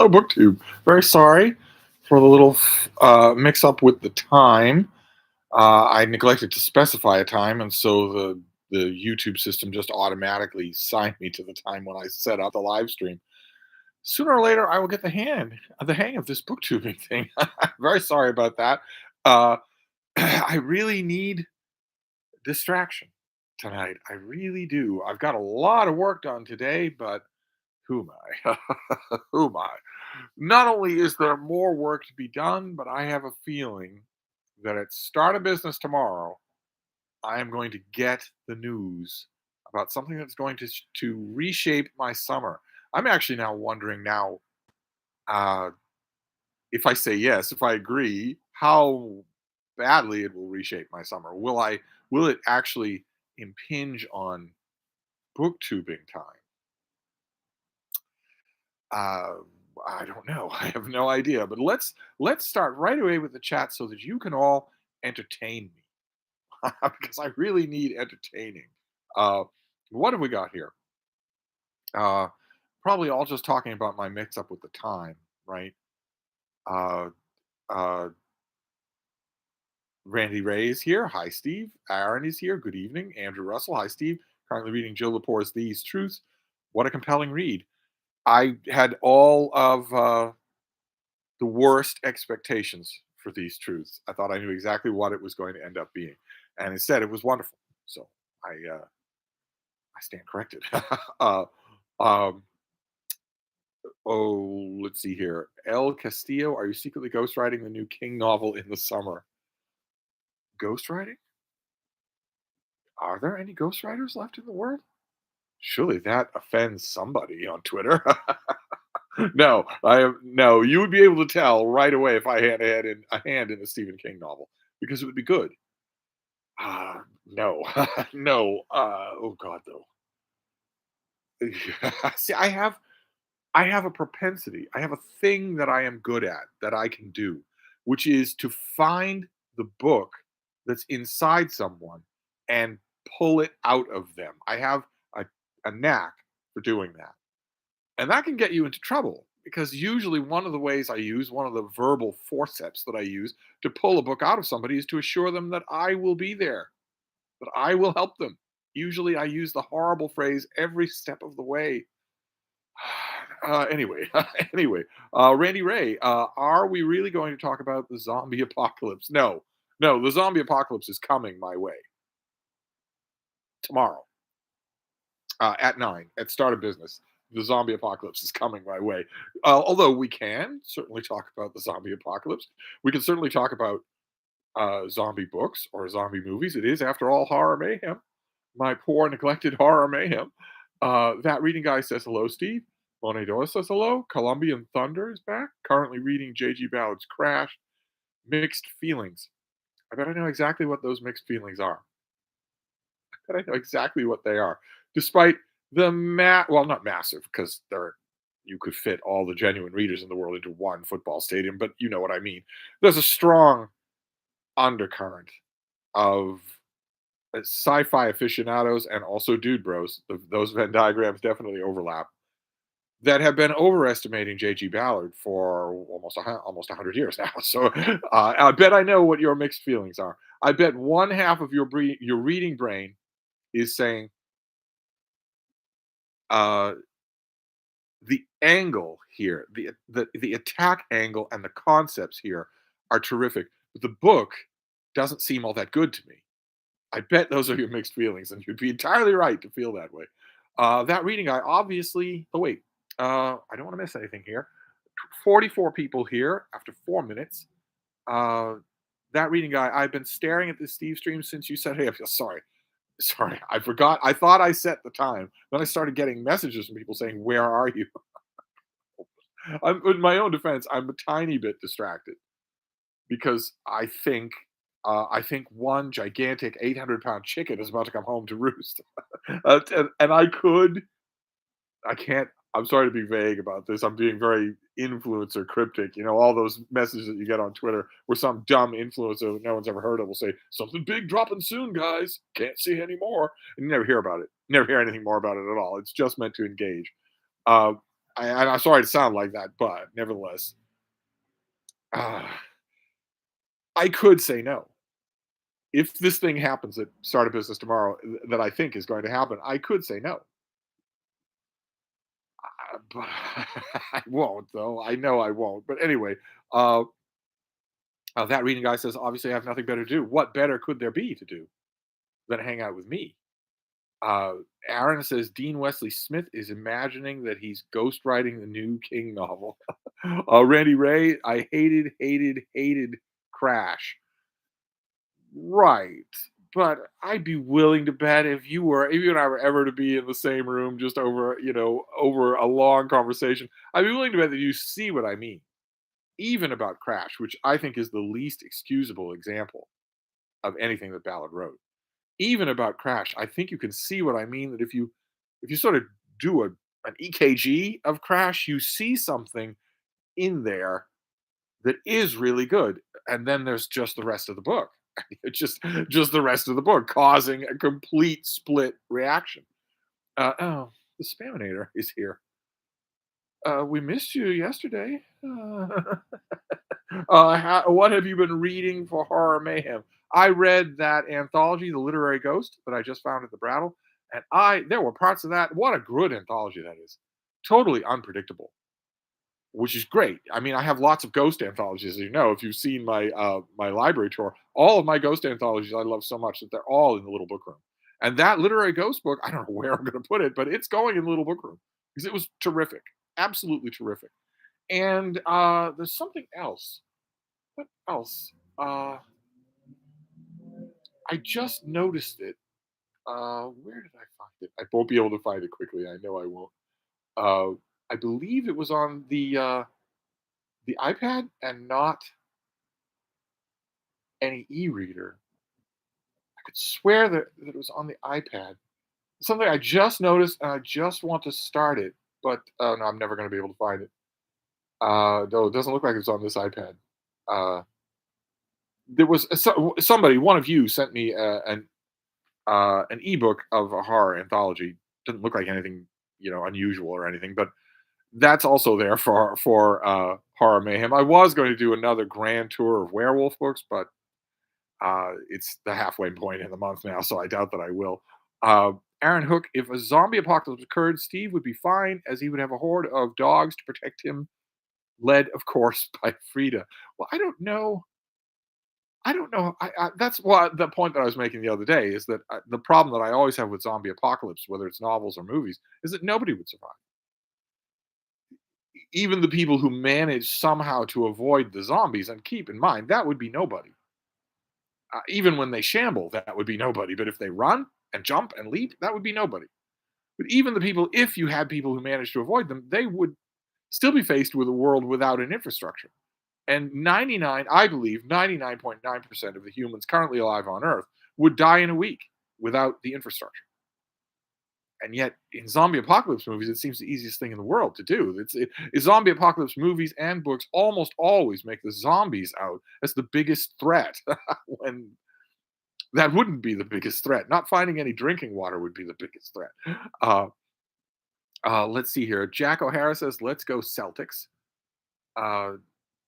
Hello, BookTube. Very sorry for the little mix up with the time. I neglected to specify a time, and so the YouTube system just automatically signed me to the time when I set up the live stream. Sooner or later, I will get the hang of this booktubing thing. Very sorry about that. Uh, I really need distraction tonight. I really do. I've got a lot of work done today, but who am I? Who am I? Not only is there more work to be done, but I have a feeling that at start of business tomorrow, I am going to get the news about something that's going to reshape my summer. I'm actually now wondering uh, if I say yes, if I agree, how badly it will reshape my summer. Will it actually impinge on booktubing time? Uh, I don't know. I have no idea. But let's start right away with the chat so that you can all entertain me because I really need entertaining. Uh, what have we got here? Uh, Probably all just talking about my mix up with the time, right? Uh, uh, Randy Ray is here. Hi, Steve. Aaron is here. Good evening. Andrew Russell. Hi, Steve. Currently reading Jill Lepore's These Truths. What a compelling read. I had all of the worst expectations for These Truths. I thought I knew exactly what it was going to end up being, and instead it was wonderful. So I stand corrected. uh, um, oh, let's see here. El Castillo, are you secretly ghostwriting the new King novel in the summer? Ghostwriting? Are there any ghostwriters left in the world? Surely that offends somebody on Twitter. No, I am no. You would be able to tell right away if I had a hand in a Stephen King novel because it would be good. No, no. Oh God, though. See, I have a propensity. I have a thing that I am good at that I can do, which is to find the book that's inside someone and pull it out of them. I have a, a knack for doing that. And that can get you into trouble because usually one of the ways I use, one of the verbal forceps that I use to pull a book out of somebody is to assure them that I will be there, that I will help them. Usually I use the horrible phrase every step of the way. Anyway, anyway, Randy Ray, are we really going to talk about the zombie apocalypse? No, no, the zombie apocalypse is coming my way tomorrow at 9 at start of business. The zombie apocalypse is coming my way. Although we can certainly talk about the zombie apocalypse. We can certainly talk about zombie books or zombie movies. It is, after all, horror mayhem. My poor neglected horror mayhem. That reading guy says hello, Steve. Bonador says hello. Colombian Thunder is back. Currently reading J.G. Ballard's Crash. Mixed feelings. I bet I know exactly what those mixed feelings are. I bet I know exactly what they are. Despite the well, not massive, because there you could fit all the genuine readers in the world into one football stadium, but you know what I mean. There's a strong undercurrent of sci-fi aficionados and also dude bros. Those Venn diagrams definitely overlap. That have been overestimating J.G. Ballard for almost 100 years now. So I bet I know what your mixed feelings are. I bet one half of your reading brain is saying uh, the angle here, the attack angle and the concepts here are terrific. But the book doesn't seem all that good to me. I bet those are your mixed feelings, and you'd be entirely right to feel that way. That reading, I obviously. Oh wait, I don't want to miss anything here. 44 people here after 4 minutes. Uh, that reading guy, I've been staring at this Stevestream since you said, hey, I'm sorry. Sorry, I forgot. I thought I set the time. Then I started getting messages from people saying, where are you? In my own defense, I'm a tiny bit distracted because I think one gigantic 800-pound chicken is about to come home to roost. And I can't, I'm sorry to be vague about this. I'm being very influencer cryptic. You know, all those messages that you get on Twitter where some dumb influencer that no one's ever heard of will say, something big dropping soon, guys. Can't see anymore. And you never hear about it. Never hear anything more about it at all. It's just meant to engage. Uh, I'm sorry to sound like that, but nevertheless, uh, I could say no. If this thing happens at start a business tomorrow that I think is going to happen, I could say no. But I won't, though. I know I won't. But anyway, uh, that reading guy says, obviously, I have nothing better to do. What better could there be to do than hang out with me? Uh, Aaron says Dean Wesley Smith is imagining that he's ghostwriting the new King novel. Randy Ray, I hated Crash. Right. But I'd be willing to bet if you and I were ever to be in the same room just over a long conversation, I'd be willing to bet that you see what I mean. Even about Crash, which I think is the least excusable example of anything that Ballard wrote. Even about Crash, I think you can see what I mean that if you sort of do an EKG of Crash, you see something in there that is really good. And then there's just the rest of the book. It's just the rest of the book causing a complete split reaction. Oh, the Spaminator is here. We missed you yesterday. What have you been reading for horror mayhem? I read that anthology, The Literary Ghost, that I just found at the Brattle, and I there were parts of that. What a good anthology that is! Totally unpredictable, which is great. I mean, I have lots of ghost anthologies, as you know. If you've seen my library tour, all of my ghost anthologies I love so much that they're all in the little book room. And that literary ghost book, I don't know where I'm going to put it, but it's going in the little book room because it was terrific, absolutely terrific. And there's something else. What else? Uh, I just noticed it. Where did I find it? I won't be able to find it quickly. I know I won't. Uh, I believe it was on the iPad and not any e-reader. I could swear that it was on the iPad. Something I just noticed, and I just want to start it, but no, I'm never going to be able to find it. No, it doesn't look like it's on this iPad. Uh, there was somebody, one of you, sent me an ebook of a horror anthology. Doesn't look like anything unusual or anything, but that's also there for horror mayhem. I was going to do another grand tour of werewolf books, but it's the halfway point in the month now, so I doubt that I will. Aaron Hook, if a zombie apocalypse occurred, Steve would be fine as he would have a horde of dogs to protect him, led, of course, by Frida. Well, I don't know. I don't know. That's what the point that I was making the other day is that the problem that I always have with zombie apocalypse, whether it's novels or movies, is that nobody would survive. Even the people who manage somehow to avoid the zombies, and keep in mind that would be nobody. Even when they shamble, that would be nobody. But if they run and jump and leap, that would be nobody. But even the people, if you had people who managed to avoid them, they would still be faced with a world without an infrastructure. And 99, I believe, 99.9% of the humans currently alive on Earth would die in a week without the infrastructure. And yet, in zombie apocalypse movies, it seems the easiest thing in the world to do. Zombie apocalypse movies and books almost always make the zombies out as the biggest threat when that wouldn't be the biggest threat. Not finding any drinking water would be the biggest threat. Uh, let's see here. Jack O'Hara says, "Let's go Celtics." Uh,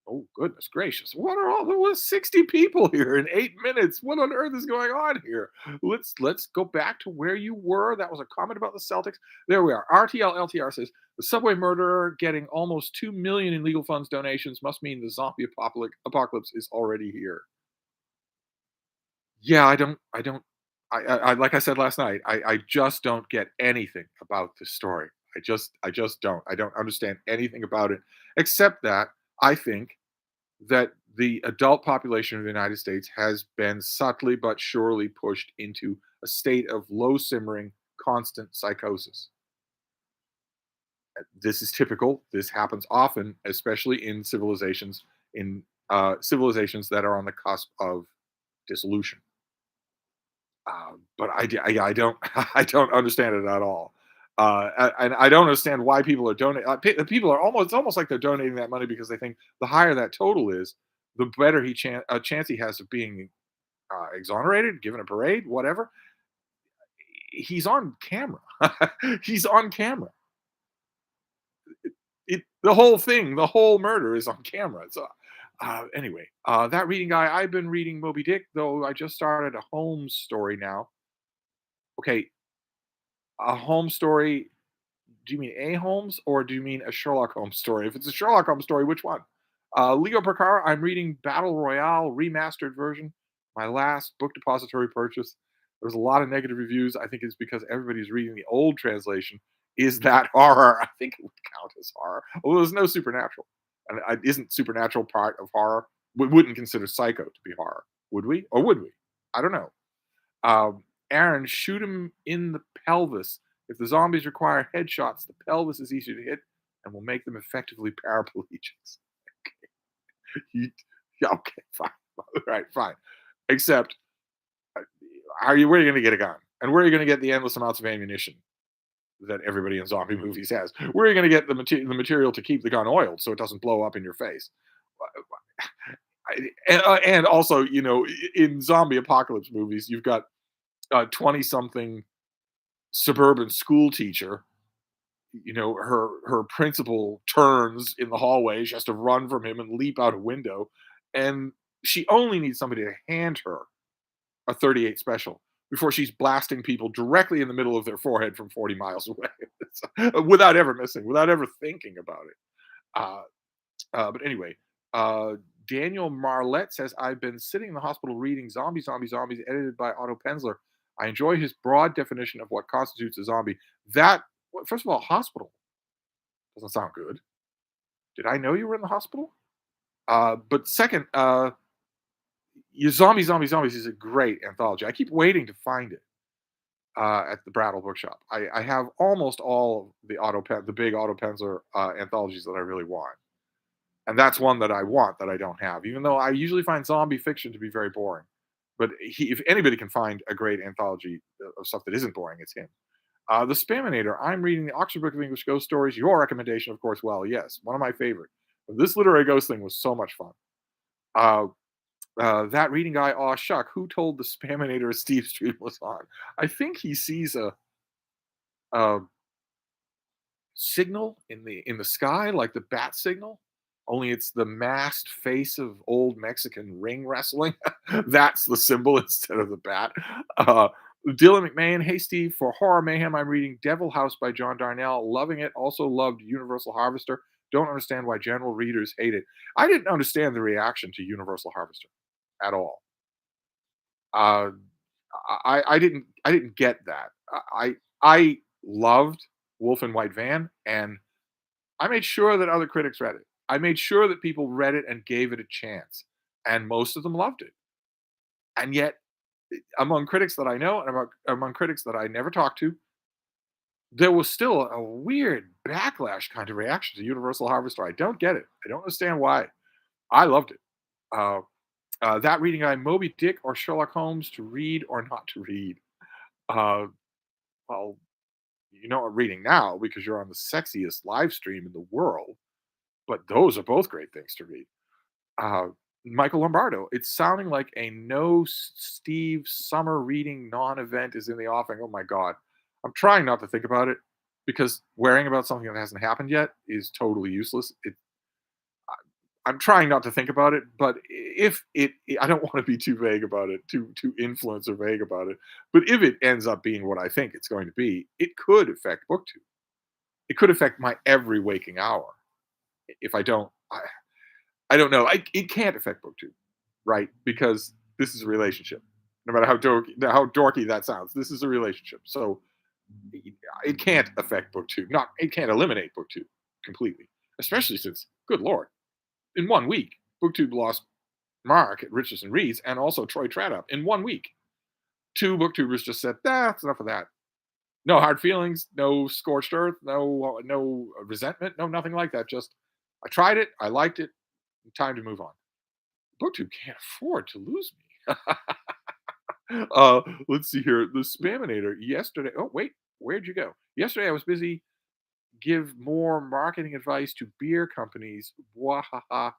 oh goodness gracious! What are all there was 60 people here in 8 minutes? What on earth is going on here? Let's go back to where you were. That was a comment about the Celtics. There we are. RTL LTR says the subway murderer getting almost 2 million in legal funds donations must mean the zombie apocalypse is already here. Yeah, I don't I like I said last night, I just don't get anything about this story. I just don't. I don't understand anything about it except that I think that the adult population of the United States has been subtly but surely pushed into a state of low simmering constant psychosis. This is typical. This happens often, especially in civilizations that are on the cusp of dissolution. But I don't I don't understand it at all. And I don't understand why people are donating. People are almost it's almost like they're donating that money because they think the higher that total is, the better chance he has of being exonerated, given a parade, whatever. He's on camera. He's on camera. The whole thing, the whole murder is on camera. So, anyway, that reading guy, I've been reading Moby Dick, though I just started a Holmes story now. Okay, a Holmes story. Do you mean a Holmes or do you mean a Sherlock Holmes story? If it's a Sherlock Holmes story, which one? Leo Percar, I'm reading Battle Royale remastered version. My last book depository purchase. There's a lot of negative reviews. I think it's because everybody's reading the old translation. Is that horror? I think it would count as horror. Although there's no supernatural. And isn't supernatural part of horror? We wouldn't consider Psycho to be horror, would we? Or would we? I don't know. Aaron, shoot him in the pelvis. If the zombies require headshots, the pelvis is easier to hit and will make them effectively paraplegics. You- yeah, okay, fine. All right, fine. Except, uh, where are you going to get a gun? And where are you going to get the endless amounts of ammunition that everybody in zombie movies has? Where are you going to get the material to keep the gun oiled so it doesn't blow up in your face? And also, in zombie apocalypse movies, you've got 20 something suburban school teacher. Her principal turns in the hallway. She has to run from him and leap out a window, and she only needs somebody to hand her a 38 special before she's blasting people directly in the middle of their forehead from 40 miles away, without ever missing, without ever thinking about it. uh, but anyway, uh, Daniel Marlette says, I've been sitting in the hospital reading Zombies, edited by Otto Penzler. I enjoy his broad definition of what constitutes a zombie. That, well, first of all, hospital doesn't sound good. Did I know you were in the hospital? But second, you Zombies is a great anthology. I keep waiting to find it at the Brattle Bookshop. I have almost all of the big Otto Penzler anthologies that I really want. And that's one that I want that I don't have, even though I usually find zombie fiction to be very boring. But if anybody can find a great anthology of stuff that isn't boring, it's him. The Spaminator, I'm reading the Oxford Book of English Ghost Stories. Your recommendation, of course, well, yes, one of my favorite. This literary ghost thing was so much fun. Uh, that reading guy, aw shuck, who told the Spaminator Stevestream was on? I think he sees a signal in the sky, like the bat signal. Only it's the masked face of old Mexican ring wrestling. That's the symbol instead of the bat. Uh, Dylan McMahon, hey Steve, for horror mayhem, I'm reading Devil House by John Darnell. Loving it. Also loved Universal Harvester. Don't understand why general readers hate it. I didn't understand the reaction to Universal Harvester at all. Uh, I didn't get that. I loved Wolf and White Van, and I made sure that other critics read it. I made sure that people read it and gave it a chance, and most of them loved it. And yet, among critics that I know and among critics that I never talked to, there was still a weird backlash kind of reaction to Universal Harvester. I don't get it. I don't understand why. I loved it. Uh, that reading, I Moby Dick or Sherlock Holmes to read or not to read. Uh, well, you know what I'm reading now because you're on the sexiest live stream in the world. But those are both great things to read. Uh, Michael Lombardo, it's sounding like a no Steve summer reading non-event is in the offing. Oh my god, I'm trying not to think about it because worrying about something that hasn't happened yet is totally useless. I'm trying not to think about it, but if it, I don't want to be too vague about it, too influence or vague about it. But if it ends up being what I think it's going to be, it could affect BookTube. It could affect my every waking hour if I don't. I don't know. It can't affect BookTube, right? Because this is a relationship. No matter how dorky that sounds, this is a relationship. So it can't affect BookTube. Not it can't eliminate BookTube completely. Especially since, good lord, in 1 week, BookTube lost Mark at Richardson Reads and also Troy Tradup in 1 week. Two booktubers just said, that's enough of that. No hard feelings, no scorched earth, no resentment, no nothing like that. Just I tried it, I liked it, time to move on. BookTube can't afford to lose me. Let's see here. The Spaminator yesterday. Oh, wait, where'd you go? Yesterday I was busy. Give more marketing advice to beer companies. Wahaha.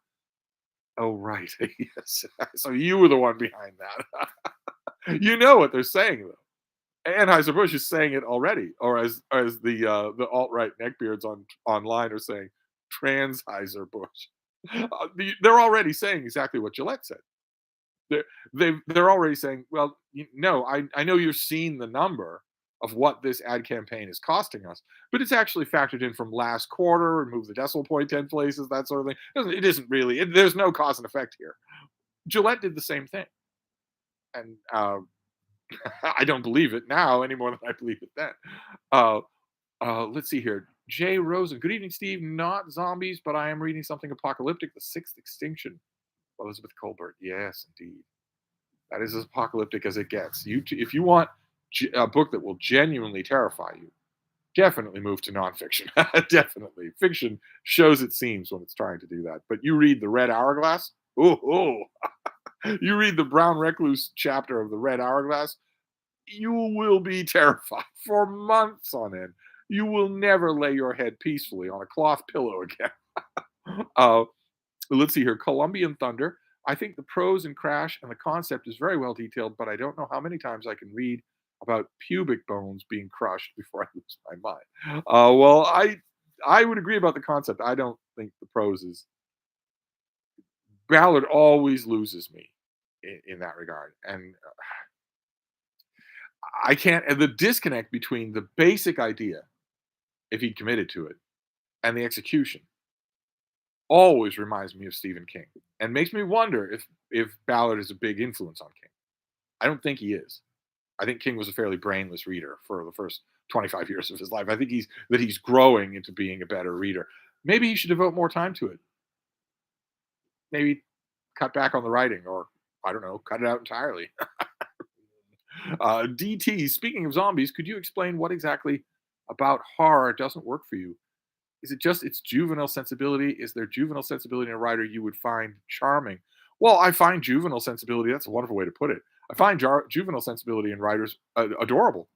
Oh, right. Yes. So you were the one behind that. You know what they're saying, though. Anheuser-Busch is saying it already, or as the alt-right neckbeards online are saying, Bush. They're already saying exactly what Gillette said. They're they're already saying, well, no, I know you're seeing the number of what this ad campaign is costing us, but it's actually factored in from last quarter, remove the decimal point 10 places, that sort of thing. It isn't really. There's no cause and effect here. Gillette did the same thing, and I don't believe it now any more than I believe it then. Uh, let's see here. Jay Rosen. Good evening, Steve. Not zombies, but I am reading something apocalyptic. The Sixth Extinction. Elizabeth Colbert. Yes, indeed. That is as apocalyptic as it gets. If you want a book that will genuinely terrify you, definitely move to nonfiction. Definitely, fiction shows its seams when it's trying to do that. But you read the Red Hourglass. Oh, you read the Brown Recluse chapter of the Red Hourglass. You will be terrified for months on end. You will never lay your head peacefully on a cloth pillow again. Uh, let's see here. Colombian Thunder. I think the pros in Crash and the concept is very well detailed, but I don't know how many times I can read about pubic bones being crushed before I lose my mind. Well, I would agree about the concept. I don't think the pros is Ballard always loses me in that regard, and I can't. And the disconnect between the basic idea, if he committed to it, and the execution always reminds me of Stephen King, and makes me wonder if Ballard is a big influence on King. I don't think he is. I think King was a fairly brainless reader for the first 25 years of his life. I think he's growing into being a better reader. Maybe he should devote more time to it. Maybe cut back on the writing, or I don't know, cut it out entirely. DT, speaking of zombies, could you explain what exactly about horror doesn't work for you? Is it just its juvenile sensibility? Is there juvenile sensibility in a writer you would find charming? Well, I find juvenile sensibility, that's a wonderful way to put it. I find juvenile sensibility in writers adorable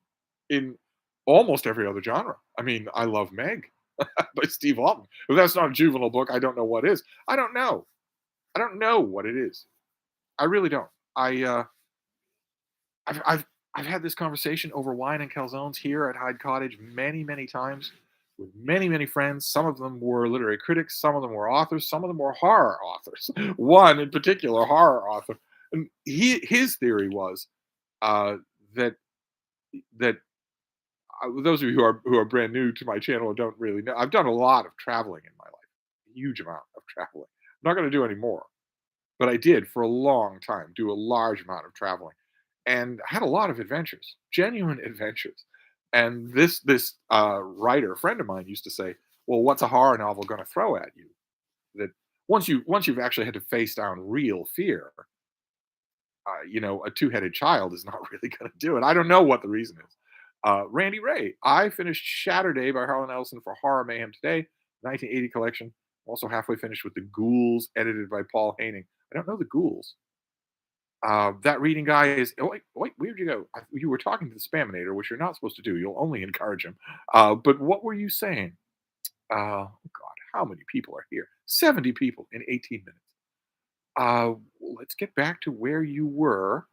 in almost every other genre. I mean, I love Meg by Steve Alton. If that's not a juvenile book, I don't know what is. I don't know. I don't know what it is. I really don't. I've had this conversation over wine and calzones here at Hyde Cottage many times with many friends. Some of them were literary critics, some of them were authors, some of them were horror authors. One in particular, horror author, and his theory was uh, that that those of you who are brand new to my channel and don't really know, I've done a lot of traveling in my life, a huge amount of traveling. I'm not going to do any more, but I did for a long time do a large amount of traveling, and I had a lot of adventures, genuine adventures. And this writer friend of mine used to say, "Well, what's a horror novel going to throw at you? That once you've actually had to face down real fear, a two-headed child is not really going to do it." I don't know what the reason is. Randy Ray, I finished Shatter Day by Harlan Ellison for Horror Mayhem today, 1980 collection. Also halfway finished with The Ghouls, edited by Paul Haining. I don't know The Ghouls. That reading guy is. Oh, wait, where'd you go? You were talking to the Spaminator, which you're not supposed to do. You'll only encourage him. But what were you saying? Oh God, how many people are here? 70 people in 18 minutes. Let's get back to where you were.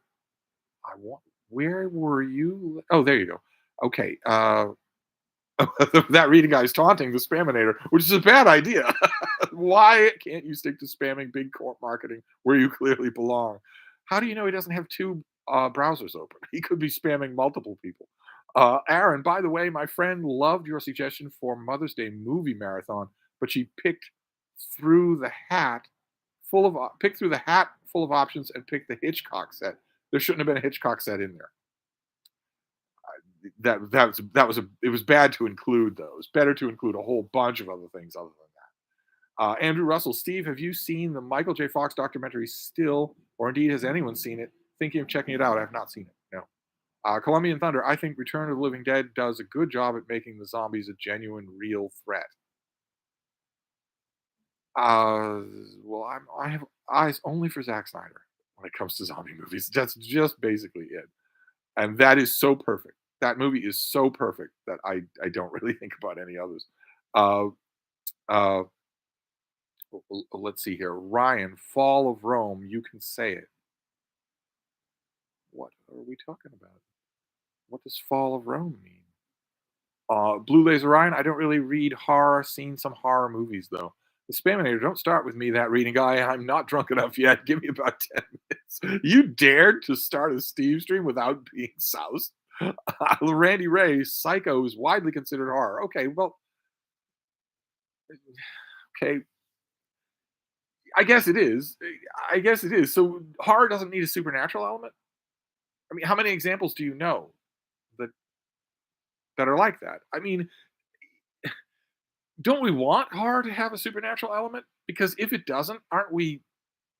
I want. Where were you? Oh, there you go. Okay. That reading guy is taunting the Spaminator, which is a bad idea. Why can't you stick to spamming big corp marketing where you clearly belong? How do you know he doesn't have two browsers open? He could be spamming multiple people. Aaron, by the way, my friend loved your suggestion for Mother's Day movie marathon, but she through the hat picked through the hat full of options and picked the Hitchcock set. There shouldn't have been a Hitchcock set in there. It was bad to include those. Better to include a whole bunch of other things other than that. Andrew Russell, Steve, have you seen the Michael J. Fox documentary still, or indeed has anyone seen it? Thinking of checking it out. I have not seen it. No. Colombian Thunder, I think Return of the Living Dead does a good job at making the zombies a genuine, real threat. Uh, well, I have eyes only for Zack Snyder when it comes to zombie movies. That's just basically it, and that is so perfect. That movie is so perfect that I don't really think about any others. Uh, uh, let's see here. Ryan, Fall of Rome. You can say it. What are we talking about? What does Fall of Rome mean? Blue Laser Ryan, I don't really read horror, seen some horror movies though. The Spaminator, don't start with me, that reading guy. I'm not drunk enough yet. Give me about 10 minutes. You dared to start a Stevestream without being soused? Randy Ray, Psycho is widely considered horror. Okay, well, okay, I guess it is. I guess it is. So horror doesn't need a supernatural element. I mean, how many examples do you know that that are like that? I mean, don't we want horror to have a supernatural element? Because if it doesn't, aren't we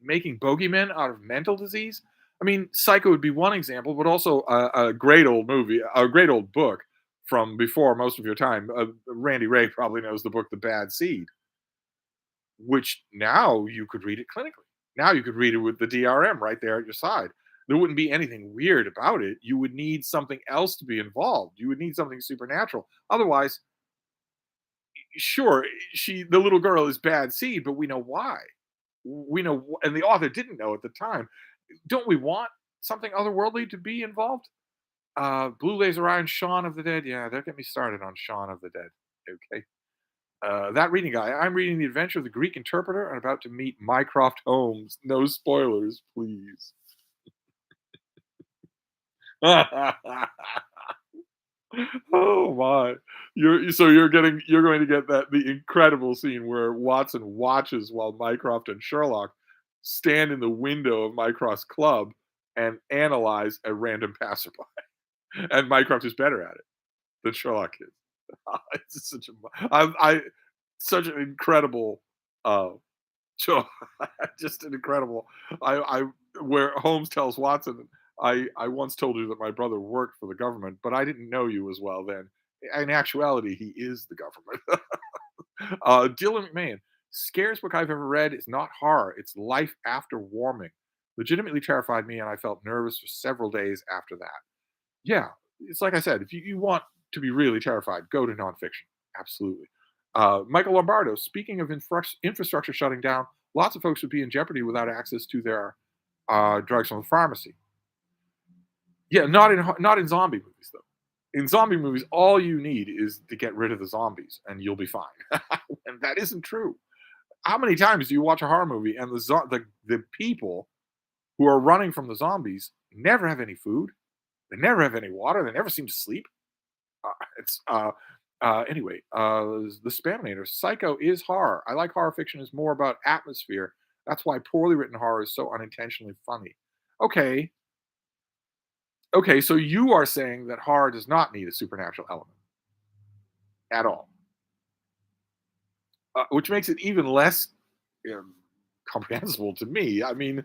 making bogeymen out of mental disease? I mean, Psycho would be one example, but also a great old movie, a great old book from before most of your time. Randy Ray probably knows the book The Bad Seed, which now you could read it clinically. Now you could read it with the DRM right there at your side. There wouldn't be anything weird about it. You would need something else to be involved. You would need something supernatural. Otherwise, sure, the little girl is bad seed, but we know why. We know, and the author didn't know at the time. Don't we want something otherworldly to be involved? Blue Laser Iron, Shaun of the Dead. Yeah, don't get me started on Shaun of the Dead. Okay. That reading guy. I'm reading The Adventure of the Greek Interpreter and about to meet Mycroft Holmes. No spoilers, please. Oh my. You're going to get that the incredible scene where Watson watches while Mycroft and Sherlock stand in the window of Mycroft's club and analyze a random passerby. And Mycroft is better at it than Sherlock is. It's such a such an incredible uh so just an incredible I where Holmes tells Watson, I once told you that my brother worked for the government, but I didn't know you as well then. In actuality, he is the government. Dylan McMahon, scariest book I've ever read is not horror, it's Life After Warming. Legitimately terrified me, and I felt nervous for several days after that. Yeah, it's like I said, if you want to be really terrified, go to nonfiction. Absolutely. Michael Lombardo, speaking of infrastructure shutting down, lots of folks would be in jeopardy without access to their drugs from the pharmacy. Yeah, not in zombie movies though. In zombie movies, all you need is to get rid of the zombies, and you'll be fine. And that isn't true. How many times do you watch a horror movie and the people who are running from the zombies never have any food, they never have any water, they never seem to sleep? It's anyway. The Spaminator. Psycho is horror. I like horror fiction is more about atmosphere. That's why poorly written horror is so unintentionally funny. Okay, okay. So you are saying that horror does not need a supernatural element at all, which makes it even less um, comprehensible to me. I mean,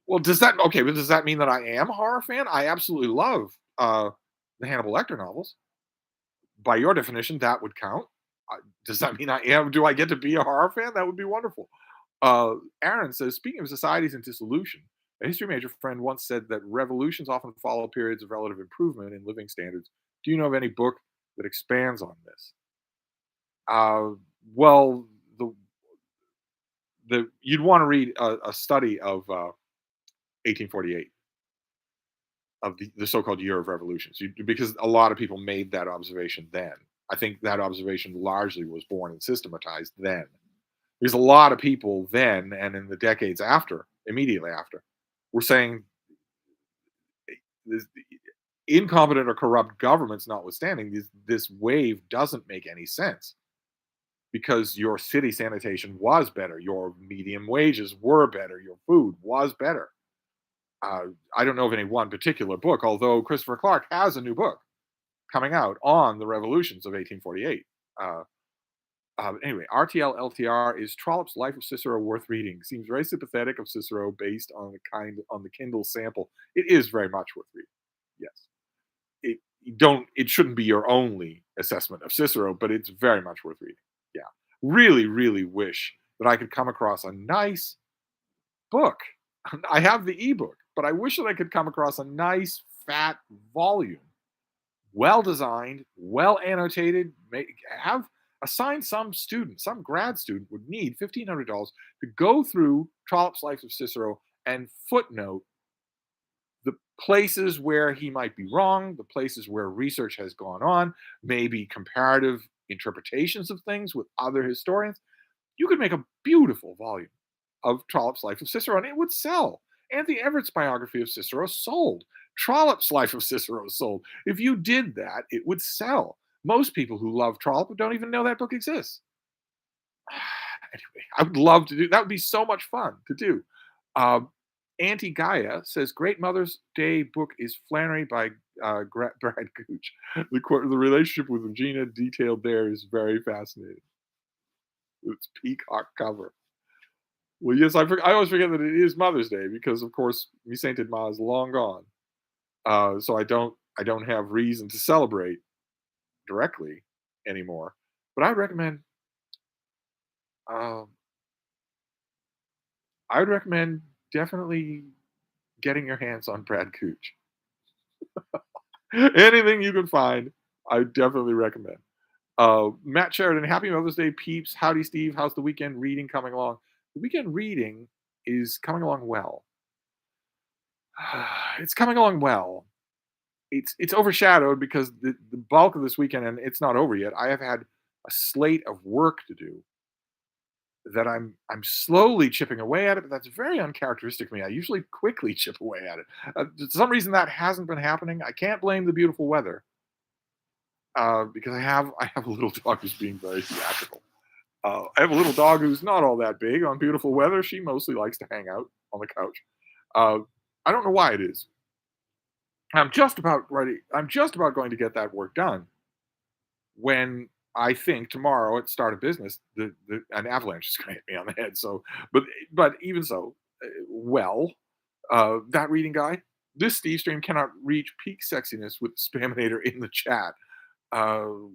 well, does that okay? But does that mean that I am a horror fan? I absolutely love the Hannibal Lecter novels. By your definition, that would count. Does that mean I am? Do I get to be a horror fan? That would be wonderful. Aaron says, speaking of societies in dissolution, a history major friend once said that revolutions often follow periods of relative improvement in living standards. Do you know of any book that expands on this? Uh, well, the you'd want to read a study of 1848 of the so-called year of revolutions because a lot of people made that observation then. I think that observation largely was born and systematized then. There's a lot of people then and in the decades after, immediately after, were saying this, incompetent or corrupt governments notwithstanding, this wave doesn't make any sense because your city sanitation was better, your medium wages were better, your food was better. I don't know of any one particular book, although Christopher Clark has a new book coming out on the revolutions of 1848. Anyway, RTL LTR is Trollope's Life of Cicero worth reading? Seems very sympathetic of Cicero based on the Kindle sample. It is very much worth reading. Yes, it shouldn't be your only assessment of Cicero, but it's very much worth reading. Yeah, really, really wish that I could come across a nice book. I have the ebook, but I wish that I could come across a nice fat volume, well designed, well annotated. Have assign some student, some grad student would need $1,500 to go through Trollope's Life of Cicero and footnote the places where he might be wrong, the places where research has gone on, maybe comparative interpretations of things with other historians. You could make a beautiful volume of Trollope's Life of Cicero, and it would sell. Anthony Everett's biography of Cicero sold. Trollope's Life of Cicero sold. If you did that, it would sell. Most people who love Trollope don't even know that book exists. Anyway, I would love to do that. Would be so much fun to do. Um, Auntie Gaia says, "Great Mother's Day book is Flannery by Brad Gooch. The relationship with Regina detailed there is very fascinating. It's peacock cover." Well, yes, I always forget that it is Mother's Day because, of course, Mi Sainted Ma is long gone. So I don't have reason to celebrate directly anymore. But um, I would recommend definitely getting your hands on Brad Cooch. Anything you can find, I definitely recommend. Matt Sheridan, happy Mother's Day, peeps. Howdy, Steve. How's the weekend reading coming along? The weekend reading is coming along well. It's coming along well. It's overshadowed because the bulk of this weekend, and it's not over yet. I have had a slate of work to do that I'm slowly chipping away at it, but that's very uncharacteristic of me. I usually quickly chip away at it. For some reason that hasn't been happening. I can't blame the beautiful weather because I have a little dog who's being very theatrical. I have a little dog who's not all that big on beautiful weather. She mostly likes to hang out on the couch. Uh, I don't know why it is. I'm just about ready. I'm just about going to get that work done when I think tomorrow at start of business, an avalanche is going to hit me on the head. So, but even so, that reading guy, this Stevestream cannot reach peak sexiness with Spaminator in the chat. Well,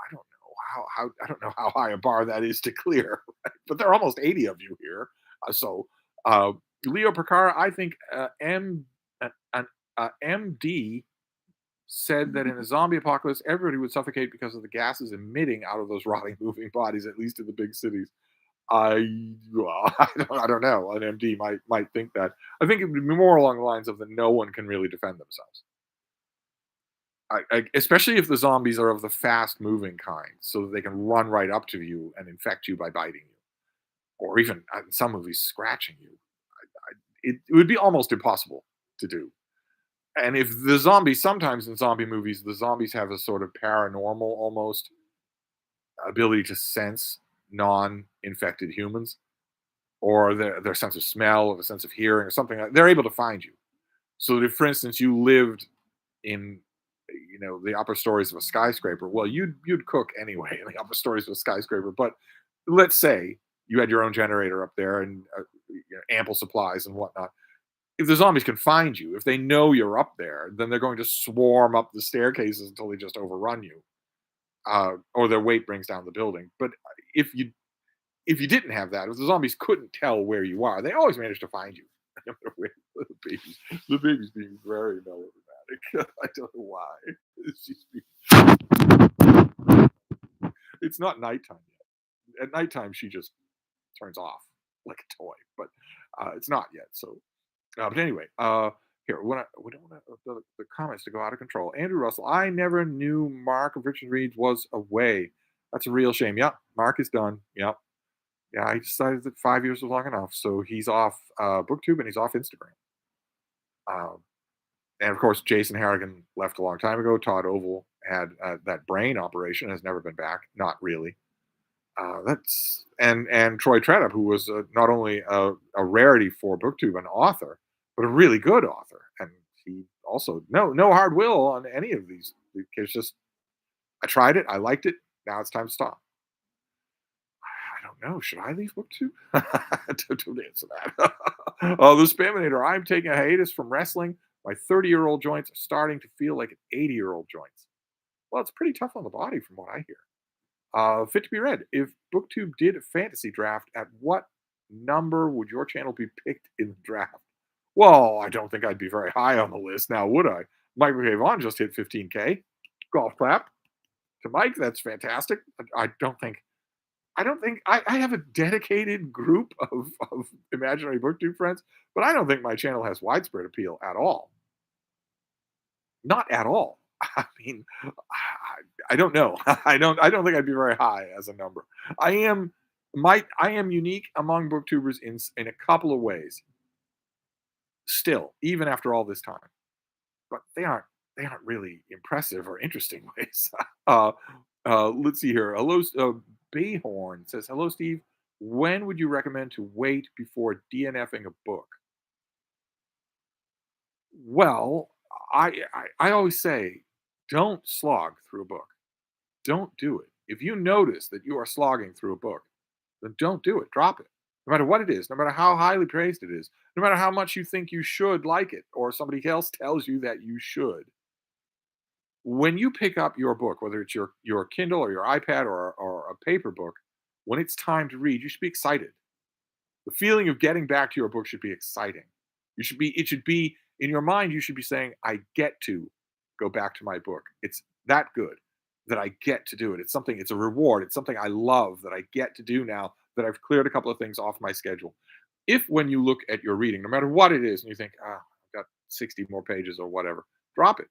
I don't know how I don't know how high a bar that is to clear, right? But there are almost 80 of you here. So uh, Leo Percara, I think an MD said that in a zombie apocalypse, everybody would suffocate because of the gases emitting out of those rotting, moving bodies, at least in the big cities. I don't know. An MD might think that. I think it would be more along the lines of that no one can really defend themselves. Especially if the zombies are of the fast moving kind, so that they can run right up to you and infect you by biting you, or even in some movies scratching you. It would be almost impossible to do. And if the zombies, sometimes in zombie movies, the zombies have a sort of paranormal almost ability to sense non-infected humans, or their sense of smell, or the sense of hearing, or something. They're able to find you. So that if, for instance, you lived in the upper stories of a skyscraper, well, you'd cook anyway in the upper stories of a skyscraper. But let's say you had your own generator up there and ample supplies and whatnot. If the zombies can find you, if they know you're up there, then they're going to swarm up the staircases until they just overrun you, or their weight brings down the building. But if you if you didn't have that, if the zombies couldn't tell where you are, they always manage to find you. the baby's the baby's being very melodramatic. I don't know why. It's just it's not nighttime yet. At nighttime, she just turns off like a toy, but it's not yet. So, but anyway, here we don't want the comments to go out of control. Andrew Russell, I never knew Mark of Richard Reed was away. That's a real shame. Yep, Mark is done. Yep. Yeah, I decided that 5 years was long enough, so he's off BookTube and he's off Instagram. Um, and of course, Jason Harrigan left a long time ago. Todd Oval had that brain operation, has never been back. Not really. That's and Troy Tredup, who was not only a rarity for BookTube, an author, but a really good author, and he also no hard will on any of these. It's just I tried it, I liked it. Now it's time to stop. I don't know. Should I leave BookTube? Don't answer that. The Spaminator. I'm taking a hiatus from wrestling. My 30-year-old joints are starting to feel like an 80-year-old joints. Well, it's pretty tough on the body, from what I hear. Fit to be read. If BookTube did a fantasy draft, at what number would your channel be picked in the draft? Well, I don't think I'd be very high on the list now, would I? Mike McCavon just hit 15K. Golf clap to Mike. That's fantastic. I don't think I have a dedicated group of imaginary BookTube friends, but I don't think my channel has widespread appeal at all. Not at all. I mean, I don't know. I don't think I'd be very high as a number. I am I am unique among booktubers in a couple of ways. Still, even after all this time, but they aren't really impressive or interesting ways. uh, let's see here. Hello, Bayhorn says, "Hello, Steve. When would you recommend to wait before DNFing a book?" Well, I always say, don't slog through a book. Don't do it. If you notice that you are slogging through a book, then don't do it. Drop it. No matter what it is, no matter how highly praised it is, no matter how much you think you should like it, or somebody else tells you that you should. When you pick up your book, whether it's your Kindle or your iPad or a paper book, when it's time to read, you should be excited. The feeling of getting back to your book should be exciting. It should be in your mind, you should be saying, I get to go back to my book. It's that good that I get to do it. It's a reward. It's something I love that I get to do now that I've cleared a couple of things off my schedule. If when you look at your reading, no matter what it is, and you think, I've got 60 more pages or whatever, drop it.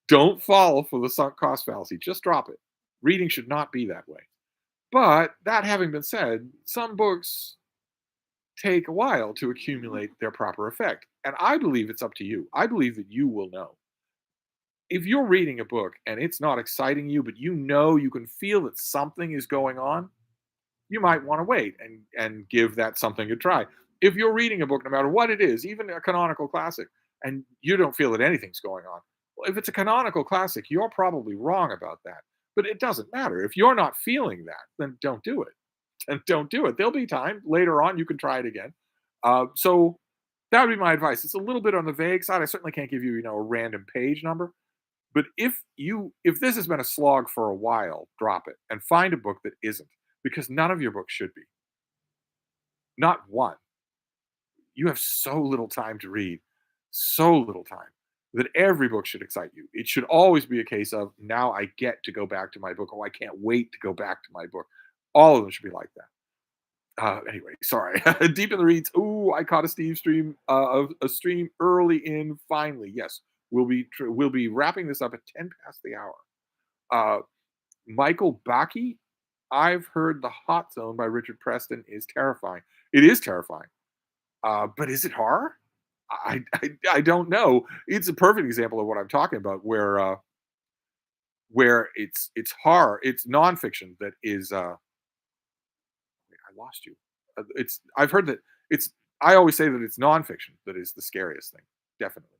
Don't fall for the sunk cost fallacy. Just drop it. Reading should not be that way. But that having been said, some books take a while to accumulate their proper effect. And I believe it's up to you. I believe that you will know. If you're reading a book and it's not exciting you, but you know you can feel that something is going on, you might want to wait and give that something a try. If you're reading a book, no matter what it is, even a canonical classic, and you don't feel that anything's going on, well, if it's a canonical classic, you're probably wrong about that. But it doesn't matter. If you're not feeling that, then don't do it. And don't do it. There'll be time later on. You can try it again. So that would be my advice. It's a little bit on the vague side. I certainly can't give you, a random page number. But if this has been a slog for a while, drop it and find a book that isn't, because none of your books should be. Not one. You have so little time to read, so little time that every book should excite you. It should always be a case of now I get to go back to my book. Oh, I can't wait to go back to my book. All of them should be like that. Anyway, sorry. Deep in the reads. Ooh, I caught a Stevestream of a stream early in. Finally, yes, we'll be wrapping this up at 10 past the hour. Uh, Michael Baki. I've heard The Hot Zone by Richard Preston is terrifying. It is terrifying. But is it horror? I don't know. It's a perfect example of what I'm talking about, where it's horror, it's nonfiction that is. I lost you. It's I've heard that it's. I always say that it's nonfiction that is the scariest thing, definitely.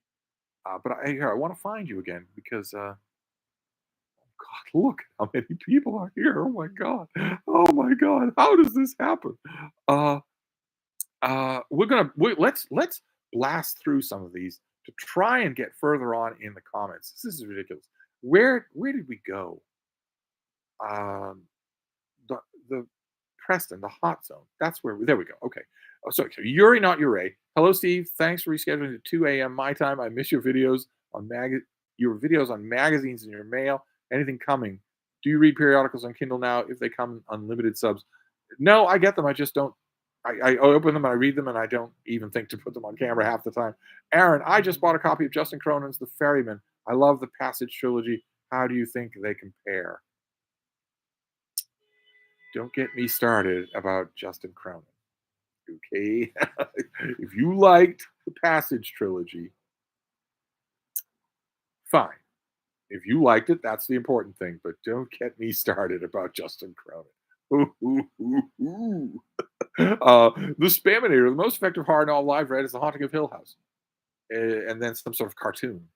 But I want to find you again because God, look how many people are here. Oh my God. Oh my God. How does this happen? Uh, let's blast through some of these to try and get further on in the comments. This is ridiculous. Where did we go? Um, the Preston, the hot zone. That's where there we go. Okay. Oh, so Yuri, not Ure. Hello, Steve. Thanks for rescheduling to 2 a.m. my time. I miss your videos on magazines in your mail. Anything coming? Do you read periodicals on Kindle now if they come unlimited subs? No, I get them. I just don't. I open them and I read them and I don't even think to put them on camera half the time. Aaron, I just bought a copy of Justin Cronin's The Ferryman. I love the Passage trilogy. How do you think they compare? Don't get me started about Justin Cronin. Okay? If you liked the Passage trilogy, fine. If you liked it, that's the important thing. But don't get me started about Justin Cronin. The Spaminator, the most effective horror novel I've read is The Haunting of Hill House, and then some sort of cartoon.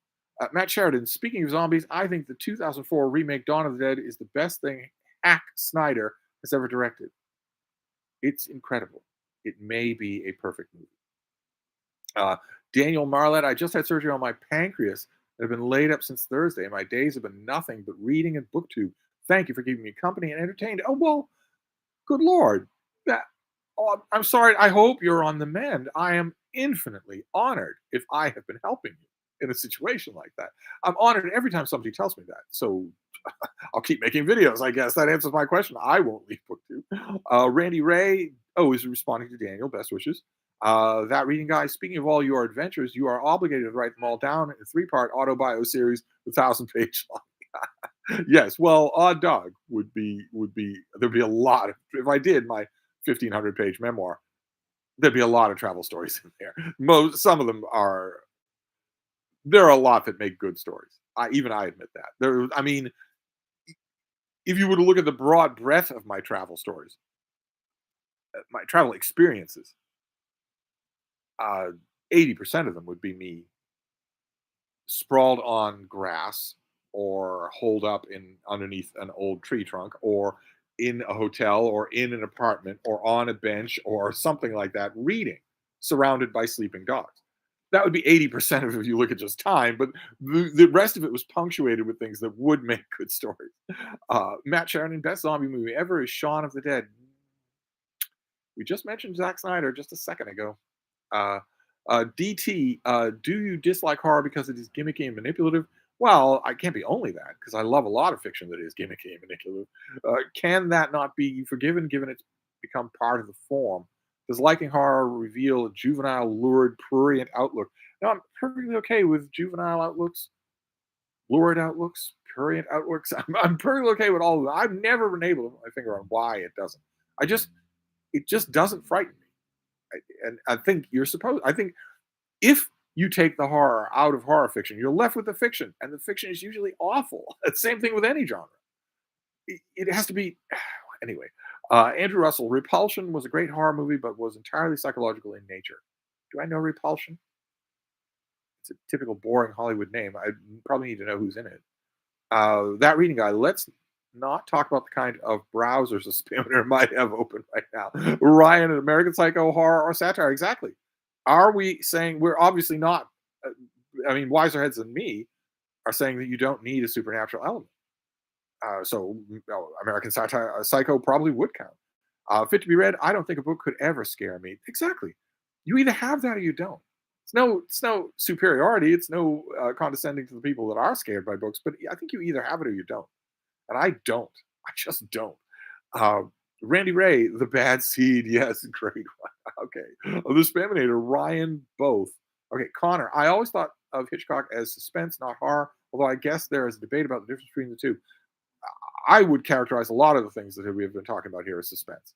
Matt Sheridan, speaking of zombies, I think the 2004 remake Dawn of the Dead is the best thing Hack Snyder has ever directed. It's incredible. It may be a perfect movie. Daniel Marlett, I just had surgery on my pancreas. I've been laid up since Thursday. My days have been nothing but reading and booktube. Thank you for keeping me company and entertained. Oh, well, good Lord. I'm sorry. I hope you're on the mend. I am infinitely honored if I have been helping you in a situation like that. I'm honored every time somebody tells me that. So I'll keep making videos, I guess. That answers my question. I won't leave booktube. Randy Ray, is responding to Daniel. Best wishes. That reading guy, speaking of all your adventures, you are obligated to write them all down in a three-part autobio series with 1,000 page long. Yes, well, Odd Dog would be there'd be a lot of, if I did my 1,500 page memoir, there'd be a lot of travel stories in there. Most Some of them are, there are a lot that make good stories. I admit that. I mean, if you were to look at the broad breadth of my travel stories, my travel experiences, uh, 80% of them would be me sprawled on grass or holed up in underneath an old tree trunk or in a hotel or in an apartment or on a bench or something like that reading, surrounded by sleeping dogs. That would be 80% of it if you look at just time, but the rest of it was punctuated with things that would make good stories. Matt Sheridan, best zombie movie ever is Shaun of the Dead. We just mentioned Zack Snyder just a second ago. Uh, DT, do you dislike horror because it is gimmicky and manipulative? Well, I can't be only that because I love a lot of fiction that is gimmicky and manipulative. Can that not be forgiven given it's become part of the form? Does liking horror reveal a juvenile, lurid, prurient outlook? No, I'm perfectly okay with juvenile outlooks, lurid outlooks, prurient outlooks. I'm perfectly okay with all of them. I've never been able to put my finger on why it doesn't. I just, it just doesn't frighten me. And I think you're supposed. I think if you take the horror out of horror fiction, you're left with the fiction, and the fiction is usually awful. Same thing with any genre. It has to be anyway. Andrew Russell, Repulsion was a great horror movie, but was entirely psychological in nature. Do I know Repulsion? It's a typical boring Hollywood name. I probably need to know who's in it. That reading guy. Let's not talk about the kind of browsers a spammer might have open right now. Ryan, an American Psycho, horror or satire? Exactly. Are we saying we're obviously not? uh, I mean, wiser heads than me are saying that you don't need a supernatural element. American Satire, Psycho probably would count. Fit to be read. I don't think a book could ever scare me. Exactly. You either have that or you don't. It's no superiority. It's no condescending to the people that are scared by books. But I think you either have it or you don't. And I don't. I just don't. Uh, Randy Ray, The Bad Seed. Yes, great one. Okay. The Spaminator, Ryan, both. Okay, Connor. I always thought of Hitchcock as suspense, not horror, although I guess there is a debate about the difference between the two. I would characterize a lot of the things that we have been talking about here as suspense.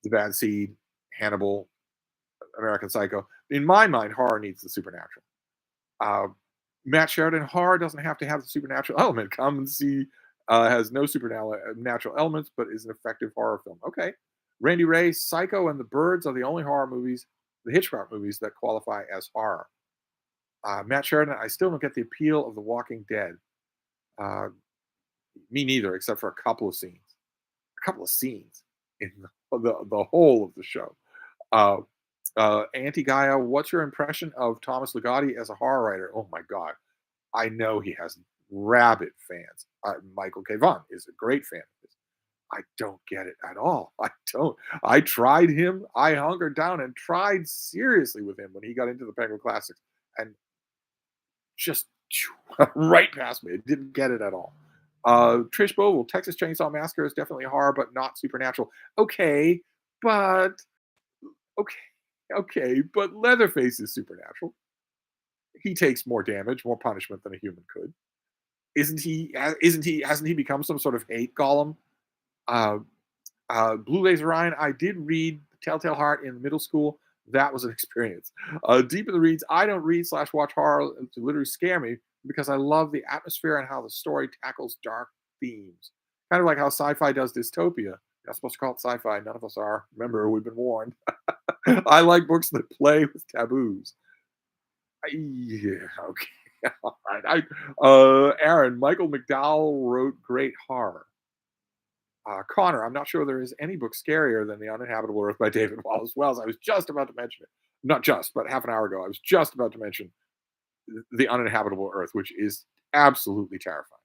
The Bad Seed, Hannibal, American Psycho. In my mind, horror needs the supernatural. Uh, Matt Sheridan, horror doesn't have to have the supernatural element. Come and see has no supernatural elements, but is an effective horror film. Okay. Randy Ray, Psycho and The Birds are the only horror movies, the Hitchcock movies, that qualify as horror. Matt Sheridan, I still don't get the appeal of The Walking Dead. Uh, Me neither, except for a couple of scenes. A couple of scenes in the whole of the show. Uh, Anti Gaia, what's your impression of Thomas Ligotti as a horror writer? Oh my God. I know he has rabid fans. Michael K. Vaughan is a great fan of his. I don't get it at all. I don't. I tried him. I hungered down and tried seriously with him when he got into the Penguin Classics, and just right past me. I didn't get it at all. Trish Bogle, Texas Chainsaw Massacre is definitely horror, but not supernatural. Okay, but okay, okay, but Leatherface is supernatural. He takes more damage, more punishment than a human could. Isn't he? Isn't he? Hasn't he become some sort of hate golem? Uh, Blue Laser Ryan. I did read Telltale Heart in middle school. That was an experience. Deep in the Reads. I don't read slash watch horror to literally scare me because I love the atmosphere and how the story tackles dark themes. Kind of like how sci-fi does dystopia. You're not supposed to call it sci-fi. None of us are. Remember, we've been warned. I like books that play with taboos. Yeah, okay. All right. Aaron, Michael McDowell wrote great horror. Connor, I'm not sure there is any book scarier than The Uninhabitable Earth by David Wallace Wells. I was just about to mention it. Not just, but half an hour ago, I was just about to mention The Uninhabitable Earth, which is absolutely terrifying.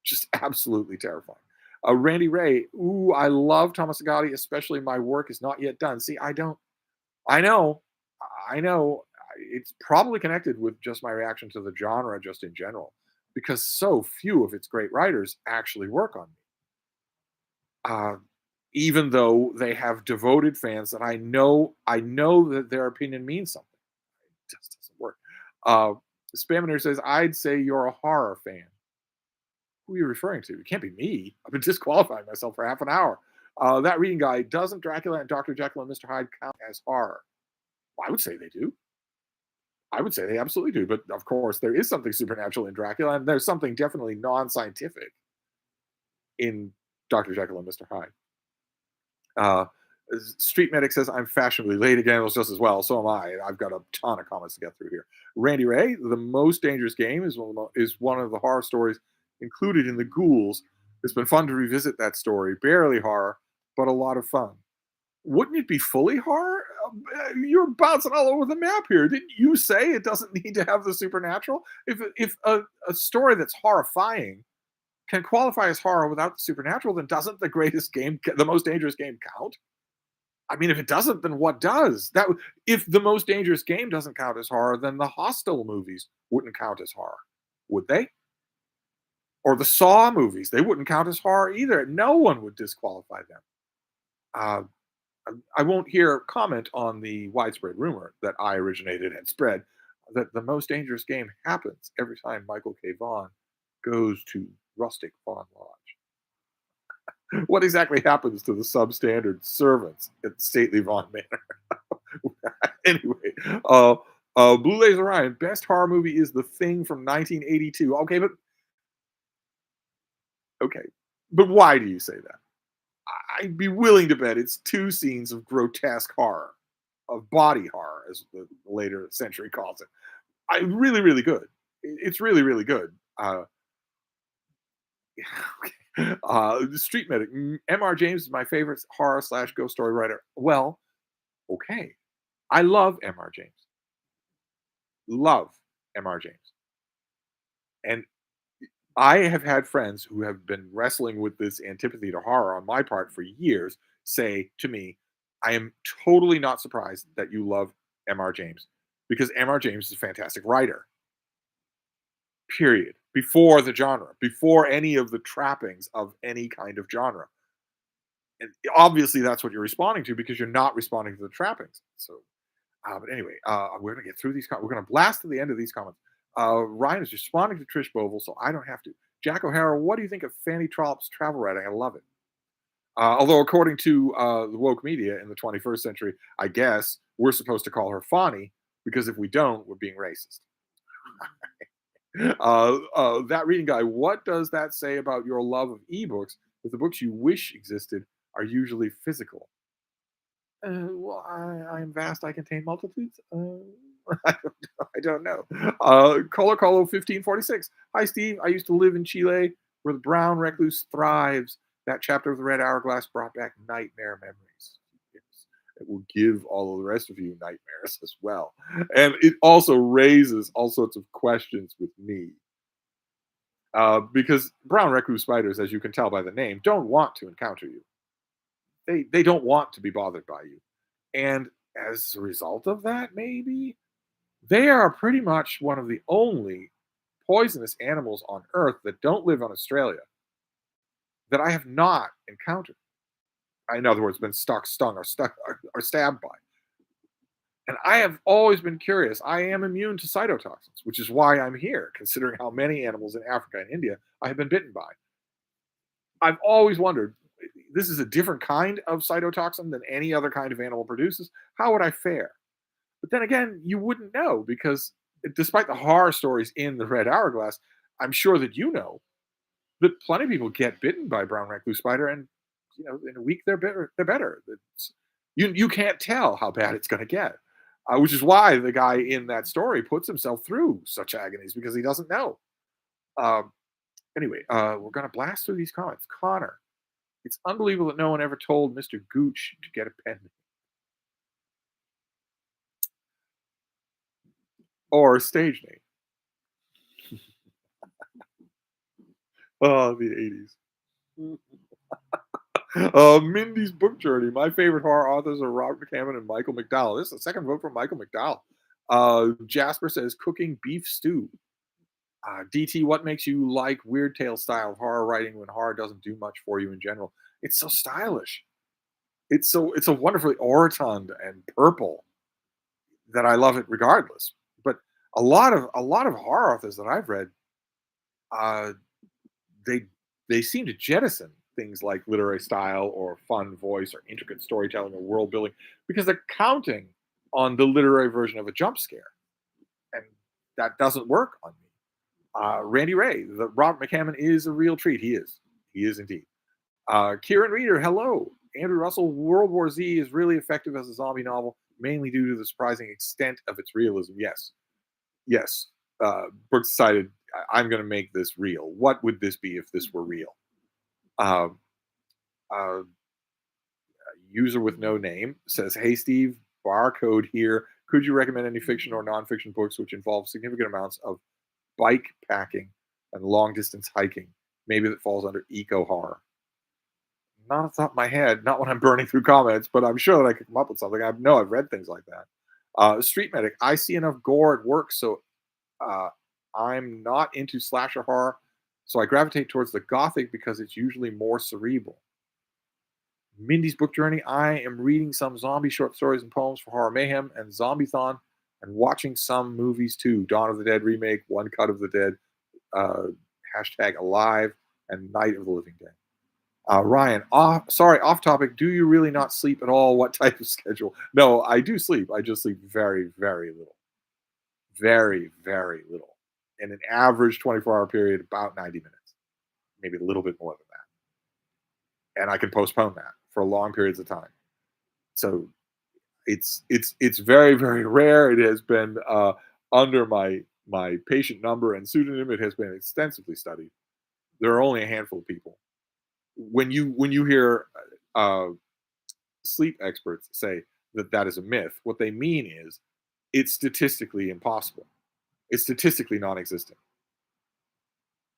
Just absolutely terrifying. Randy Ray, ooh, I love Thomas Ligotti, especially My Work Is Not Yet Done. See, I don't, I know, I know. It's probably connected with just my reaction to the genre just in general, because so few of its great writers actually work on me. Uh, even though they have devoted fans that I know that their opinion means something. It just doesn't work. Uh, Spaminator says, "I'd say you're a horror fan." Who are you referring to? It can't be me. I've been disqualifying myself for half an hour. That reading guide, doesn't Dracula and Dr. Jekyll and Mr. Hyde count as horror? Well, I would say they do. I would say they absolutely do. But of course, there is something supernatural in Dracula, and there's something definitely non-scientific in Dr. Jekyll and Mr. Hyde. Uh, Street Medic says, I'm fashionably late again. It was just as well. So am I. I've got a ton of comments to get through here. Randy Ray, the most dangerous game is one of the horror stories included in the Ghouls. It's been fun to revisit that story. Barely horror, but a lot of fun. Wouldn't it be fully horror? You're bouncing all over the map here. Didn't you say it doesn't need to have the supernatural? If a story that's horrifying can qualify as horror without the supernatural, then doesn't the greatest game, the most dangerous game, count? I mean, if it doesn't, then what does? If the most dangerous game doesn't count as horror, then the Hostel movies wouldn't count as horror, would they? Or the Saw movies, they wouldn't count as horror either. No one would disqualify them. Uh, I won't hear comment on the widespread rumor that I originated and spread that the most dangerous game happens every time Michael K. Vaughan goes to rustic Vaughan Lodge. What exactly happens to the substandard servants at stately Vaughan Manor? Anyway, Blue Laser Ryan, best horror movie is The Thing from 1982. Okay, but why do you say that? I'd be willing to bet it's two scenes of grotesque horror, of body horror, as the later century calls it. Really, really good. It's really, really good. Street Medic, M.R. James is my favorite horror slash ghost story writer. Well, okay. I love M.R. James. Love M.R. James. And I have had friends who have been wrestling with this antipathy to horror on my part for years say to me, I am totally not surprised that you love M.R. James because M.R. James is a fantastic writer, period. Before the genre, before any of the trappings of any kind of genre. And obviously, that's what you're responding to because you're not responding to the trappings. So, but anyway, we're going to get through these. We're going to blast to the end of these comments. Ryan is responding to Trish Bovell, so I don't have to. Jack O'Hara, what do you think of Fanny Trollop's travel writing? I love it. Although, according to the woke media in the 21st century, I guess we're supposed to call her Fanny because if we don't, we're being racist. That reading guy, what does that say about your love of ebooks if the books you wish existed are usually physical? Well, I am vast. I contain multitudes. I don't know. Colo Colo 1546. Hi, Steve. I used to live in Chile where the brown recluse thrives. That chapter of the Red Hourglass brought back nightmare memories. Yes. It will give all of the rest of you nightmares as well. And it also raises all sorts of questions with me. Because brown recluse spiders, as you can tell by the name, don't want to encounter you. They don't want to be bothered by you. And as a result of that, maybe they are pretty much one of the only poisonous animals on Earth that don't live on Australia that I have not encountered. In other words, been stuck, stung, or stabbed by. And I have always been curious. I am immune to cytotoxins, which is why I'm here, considering how many animals in Africa and India I have been bitten by. I've always wondered, this is a different kind of cytotoxin than any other kind of animal produces. How would I fare? But then again, you wouldn't know because despite the horror stories in the Red Hourglass, I'm sure that you know that plenty of people get bitten by brown recluse spider, and in a week they're better. They're better. You can't tell how bad it's going to get, which is why the guy in that story puts himself through such agonies because he doesn't know. Um, anyway, we're going to blast through these comments. Connor, it's unbelievable that no one ever told Mr. Gooch to get a pen or a stage name. Oh, the 80s. Mindy's book journey. My favorite horror authors are Robert McCammon and Michael McDowell. This is a second vote for Michael McDowell. Jasper says cooking beef stew. DT, what makes you like Weird Tale style of horror writing when horror doesn't do much for you in general? It's so stylish. it's so wonderfully orotund and purple that I love it regardless. But a lot of horror authors that I've read, uh, they they seem to jettison things like literary style or fun voice or intricate storytelling or world building because they're counting on the literary version of a jump scare, and that doesn't work on me. Randy Ray, the Robert McCammon is a real treat. He is indeed. Kieran Reader, hello. Andrew Russell, World War Z is really effective as a zombie novel, mainly due to the surprising extent of its realism. Yes, yes. Brooks decided, I'm going to make this real. What would this be if this were real? Um, uh, User with no name says, "Hey Steve, barcode here. Could you recommend any fiction or nonfiction books which involve significant amounts of bike packing and long distance hiking? Maybe that falls under eco horror." Not off the top of my head, not when I'm burning through comments, but I'm sure that I could come up with something. I know I've read things like that. Street Medic, I see enough gore at work, so uh, I'm not into slasher horror, so I gravitate towards the gothic because it's usually more cerebral. Mindy's Book Journey, I am reading some zombie short stories and poems for Horror Mayhem and Zombiethon and watching some movies too. Dawn of the Dead remake, One Cut of the Dead, uh, hashtag Alive, and Night of the Living Dead. Ryan, off topic. Do you really not sleep at all? What type of schedule? No, I do sleep. I just sleep very, very little. Very, very little. In an average 24-hour period, about 90 minutes, maybe a little bit more than that. And I can postpone that for long periods of time. So it's very, very rare. It has been under my patient number and pseudonym. It has been extensively studied. There are only a handful of people. When you hear uh, sleep experts say that that is a myth, what they mean is it's statistically impossible. It's statistically non-existent,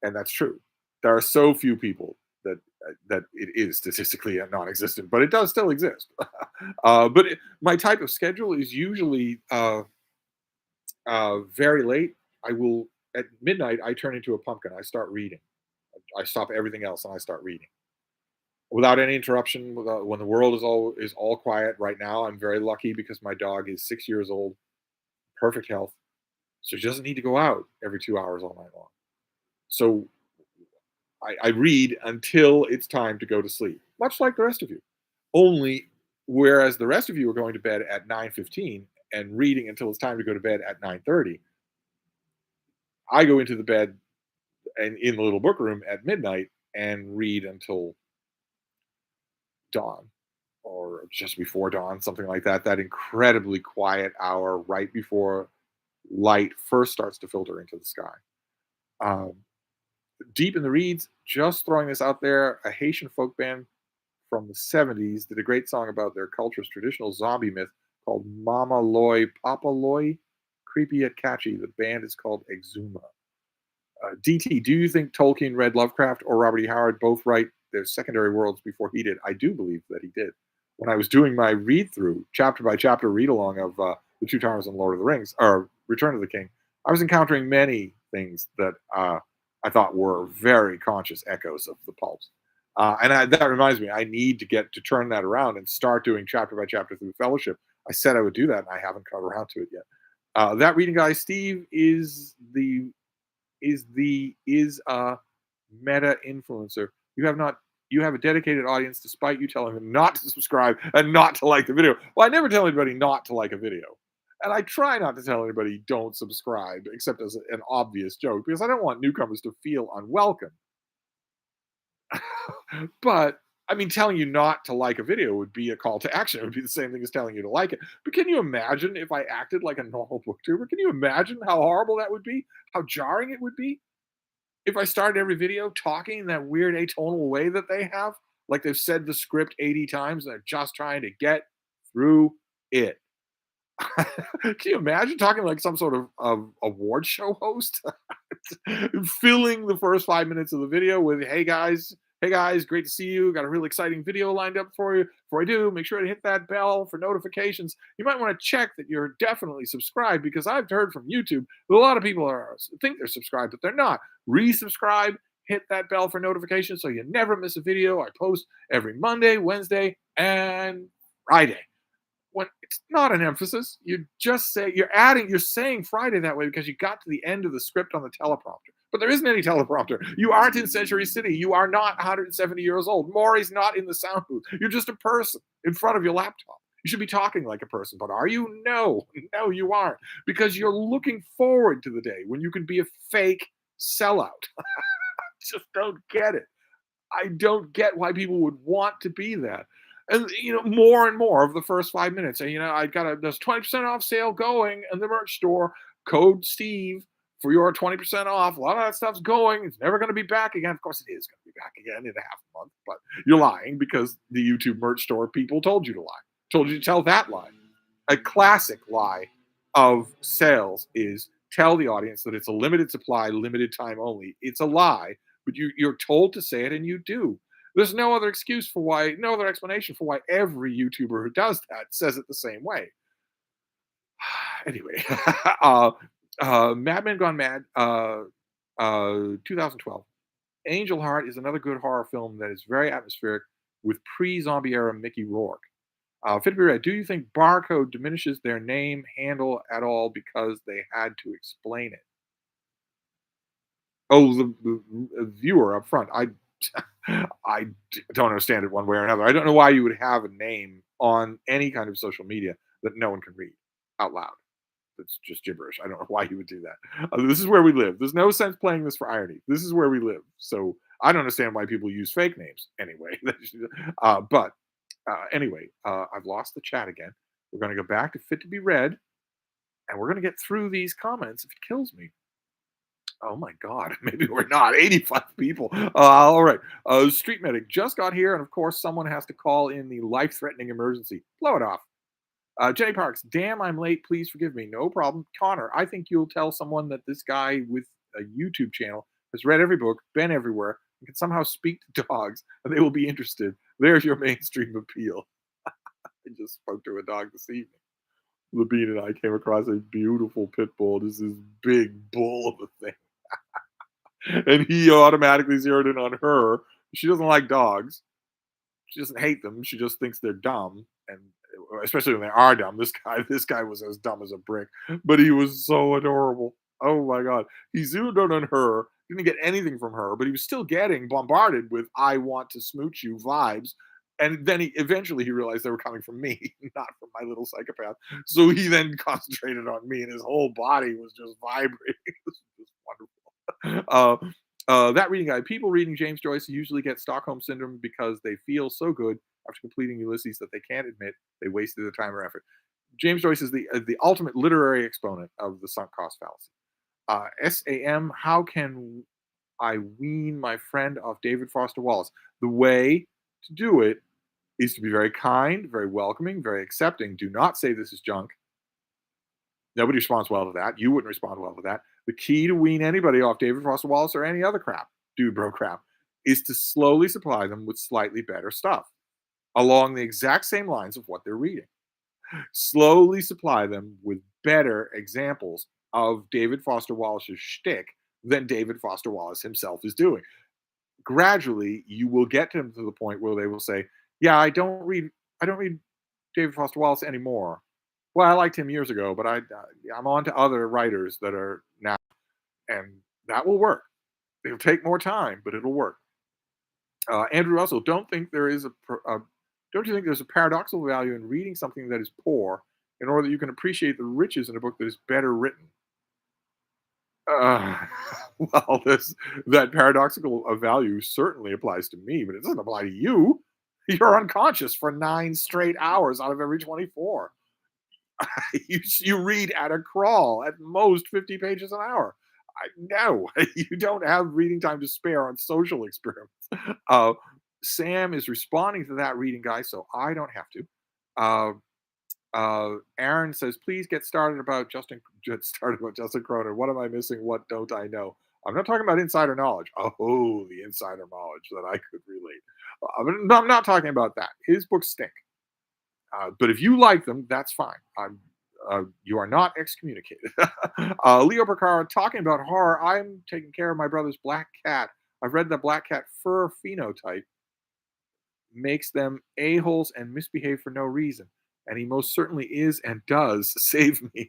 and that's true. There are so few people that it is statistically non-existent, but it does still exist. My type of schedule is usually very late. I will At midnight. I turn into a pumpkin. I start reading. I stop everything else and I start reading without any interruption. When the world is all quiet. Right now, I'm very lucky because my dog is 6 years old, perfect health, so she doesn't need to go out every 2 hours all night long. So I read until it's time to go to sleep, much like the rest of you. Only whereas the rest of you are going to bed at 9:15 and reading until it's time to go to bed at 9:30, I go into the bed and in the little book room at midnight and read until dawn or just before dawn, something like that. That incredibly quiet hour right before light first starts to filter into the sky. Um, Deep in the Reeds, just throwing this out there, a Haitian folk band from the 70s did a great song about their culture's traditional zombie myth called Mama Loy, Papa Loy. Creepy yet catchy. The band is called Exuma. DT, do you think Tolkien read Lovecraft or Robert E. Howard both write their secondary worlds before he did? I do believe that he did. When I was doing my read through, chapter by chapter read along of The Two Towers and Lord of the Rings, or Return of the King, I was encountering many things that I thought were very conscious echoes of the pulps. That reminds me, I need to get to turn that around and start doing chapter by chapter through Fellowship. I said I would do that, and I haven't come around to it yet. That reading guy, Steve, is a meta influencer. You have a dedicated audience despite you telling them not to subscribe and not to like the video. Well, I never tell anybody not to like a video. And I try not to tell anybody don't subscribe, except as an obvious joke, because I don't want newcomers to feel unwelcome. But I mean, telling you not to like a video would be a call to action. It would be the same thing as telling you to like it. But can you imagine if I acted like a normal booktuber? Can you imagine how horrible that would be? How jarring it would be? If I started every video talking in that weird atonal way that they have, like they've said the script 80 times and they're just trying to get through it. Can you imagine talking like some sort of award show host? Filling the first 5 minutes of the video with, hey guys, great to see you. Got a really exciting video lined up for you. Before I do, make sure to hit that bell for notifications. You might want to check that you're definitely subscribed because I've heard from YouTube that a lot of people think they're subscribed, but they're not. Resubscribe, Hit that bell for notifications so you never miss a video. I post every Monday, Wednesday, and Friday. When it's not an emphasis, you just say you're saying Friday that way because you got to the end of the script on the teleprompter. But there isn't any teleprompter. You aren't in Century City. You are not 170 years old. Maury's not in the sound booth. You're just a person in front of your laptop. You should be talking like a person, but are you? No, no, you aren't. Because you're looking forward to the day when you can be a fake sellout. Just don't get it. I don't get why people would want to be that. And more and more of the first 5 minutes. And I got there's 20% off sale going in the merch store. Code Steve for your 20% off. A lot of that stuff's going. It's never going to be back again. Of course, it is going to be back again in a half a month, but you're lying because the YouTube merch store people told you to lie. Told you to tell that lie. A classic lie of sales is tell the audience that it's a limited supply, limited time only. It's a lie, but you're told to say it and you do. There's no other excuse for why, no other explanation for why every YouTuber who does that says it the same way. Anyway, Madman Gone Mad, 2012. Angel Heart is another good horror film that is very atmospheric with pre-zombie era Mickey Rourke. Fit to be read. Do you think Barcode diminishes their name handle at all because they had to explain it? Oh, the viewer up front. I don't understand it one way or another. I don't know why you would have a name on any kind of social media that no one can read out loud. It's just gibberish. I don't know why you would do that. This is where we live. There's no sense playing this for irony. This is where we live. So I don't understand why people use fake names anyway. But anyway, I've lost the chat again. We're going to go back to Fit to be Read, and we're going to get through these comments if it kills me. Oh my God, maybe we're not. 85 people. All right. Street Medic just got here, and of course, someone has to call in the life threatening emergency. Blow it off. Jenny Parks, damn, I'm late. Please forgive me. No problem. Connor, I think you'll tell someone that this guy with a YouTube channel has read every book, been everywhere, and can somehow speak to dogs, and they will be interested. There's your mainstream appeal. I just spoke to a dog this evening. Labine and I came across a beautiful pit bull. This is big bull of a thing. And he automatically zeroed in on her. She doesn't like dogs. She doesn't hate them. She just thinks they're dumb, and especially when they are dumb. This guy was as dumb as a brick, but he was so adorable. Oh my God, he zeroed in on her. Didn't get anything from her, but he was still getting bombarded with "I want to smooch you" vibes. And then eventually he realized they were coming from me, not from my little psychopath. So he then concentrated on me, and his whole body was just vibrating. It was just wonderful. That reading guide. People reading James Joyce usually get Stockholm syndrome because they feel so good after completing Ulysses that they can't admit they wasted their time or effort. James Joyce is the ultimate literary exponent of the sunk cost fallacy. SAM, how can I wean my friend off David Foster Wallace? The way to do it is to be very kind, very welcoming, very accepting. Do not say this is junk. Nobody responds well to that. You wouldn't respond well to that. The key to wean anybody off David Foster Wallace or any other crap, dude bro crap, is to slowly supply them with slightly better stuff along the exact same lines of what they're reading. Slowly supply them with better examples of David Foster Wallace's shtick than David Foster Wallace himself is doing. Gradually, you will get them to the point where they will say, "Yeah, I don't read David Foster Wallace anymore. Well, I liked him years ago, but I'm on to other writers that are now," and that will work. It'll take more time, but it'll work. Andrew Russell, don't you think there's a paradoxical value in reading something that is poor in order that you can appreciate the riches in a book that is better written? Uh, well, that paradoxical value certainly applies to me, but it doesn't apply to you. You're unconscious for 9 straight hours out of every 24. You read at a crawl, at most 50 pages an hour. No, you don't have reading time to spare on social experiments. Uh, Sam is responding to that reading guy, so I don't have to. Uh, Aaron says, "Please get started about Justin Cronin. What am I missing? What don't I know?" I'm not talking about insider knowledge. Oh, the insider knowledge that I could relate. I'm not talking about that. His books stink. But if you like them, that's fine. You are not excommunicated. Leo Percara, talking about horror. I'm taking care of my brother's black cat. I've read that black cat fur phenotype makes them a-holes and misbehave for no reason. And he most certainly is and does save me.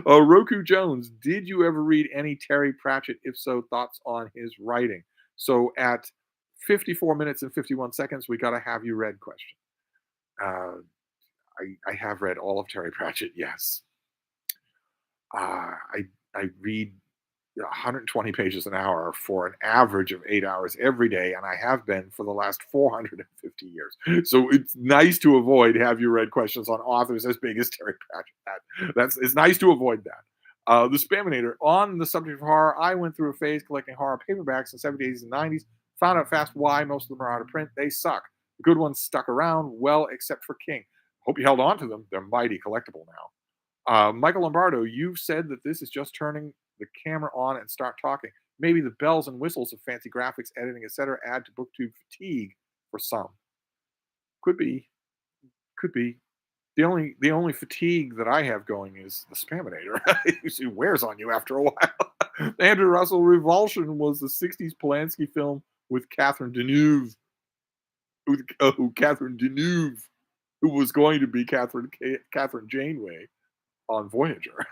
Roku Jones, did you ever read any Terry Pratchett? If so, thoughts on his writing? So at 54 minutes and 51 seconds, we got to have you read question. Uh, I have read all of Terry Pratchett, yes. I read 120 pages an hour for an average of 8 hours every day, and I have been for the last 450 years. So it's nice to avoid have you read questions on authors as big as Terry Pratchett. It's nice to avoid that. The Spaminator, on the subject of horror, I went through a phase collecting horror paperbacks in the 70s, 80s, and 90s. Found out fast why most of them are out of print. They suck. The good ones stuck around, well, except for King. Hope you held on to them. They're mighty collectible now. Michael Lombardo, you've said that this is just turning the camera on and start talking. Maybe the bells and whistles of fancy graphics, editing, etc., add to booktube fatigue for some. Could be, could be. The only fatigue that I have going is the Spaminator. It wears on you after a while. Andrew Russell, Revulsion was the '60s Polanski film with Catherine Deneuve, Catherine Deneuve, who was going to be Catherine Janeway on Voyager.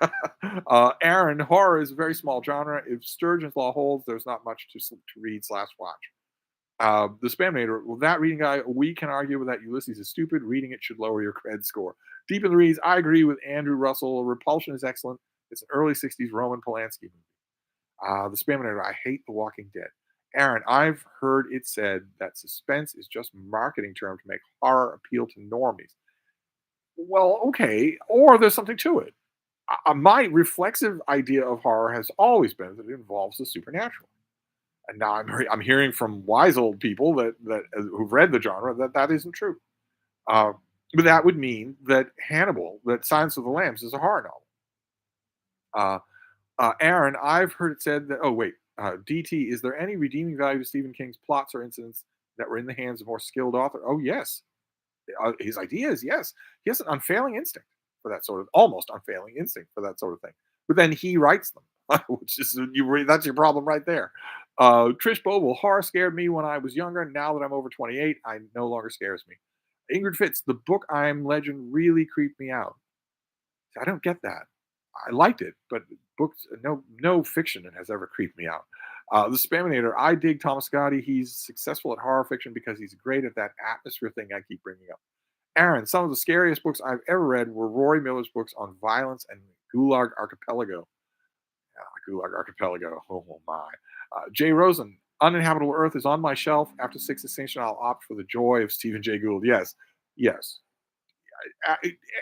Aaron, horror is a very small genre. If Sturgeon's Law holds, there's not much to read/watch. The Spaminator, well, that reading guy, we can argue with that. Ulysses is stupid. Reading it should lower your cred score. Deep in the Reads, I agree with Andrew Russell. Repulsion is excellent. It's an early '60s Roman Polanski movie. The Spaminator, I hate The Walking Dead. Aaron, I've heard it said that suspense is just marketing term to make horror appeal to normies. Well, okay, or there's something to it. My reflexive idea of horror has always been that it involves the supernatural. And now I'm hearing from wise old people that who've read the genre that isn't true. Uh, but that would mean that that Silence of the Lambs, is a horror novel. Aaron, I've heard it said that. Oh wait, DT, is there any redeeming value to Stephen King's plots or incidents that were in the hands of more skilled author? Oh yes, his ideas, yes. He has an unfailing instinct for that sort of almost unfailing instinct for that sort of thing. But then he writes them, which is that's your problem right there. Trish Boble, horror scared me when I was younger. Now that I'm over 28, I no longer scares me. Ingrid Fitz, the book I Am Legend really creeped me out. I don't get that. I liked it, but books, no fiction has ever creeped me out. The Spaminator, I dig Thomas Scotti. He's successful at horror fiction because he's great at that atmosphere thing I keep bringing up. Aaron, some of the scariest books I've ever read were Rory Miller's books on violence and Gulag Archipelago. Gulag Archipelago, oh my. Jay Rosen, Uninhabitable Earth is on my shelf. After Sixth Extinction, I'll opt for the joy of Stephen Jay Gould. Yes, yes.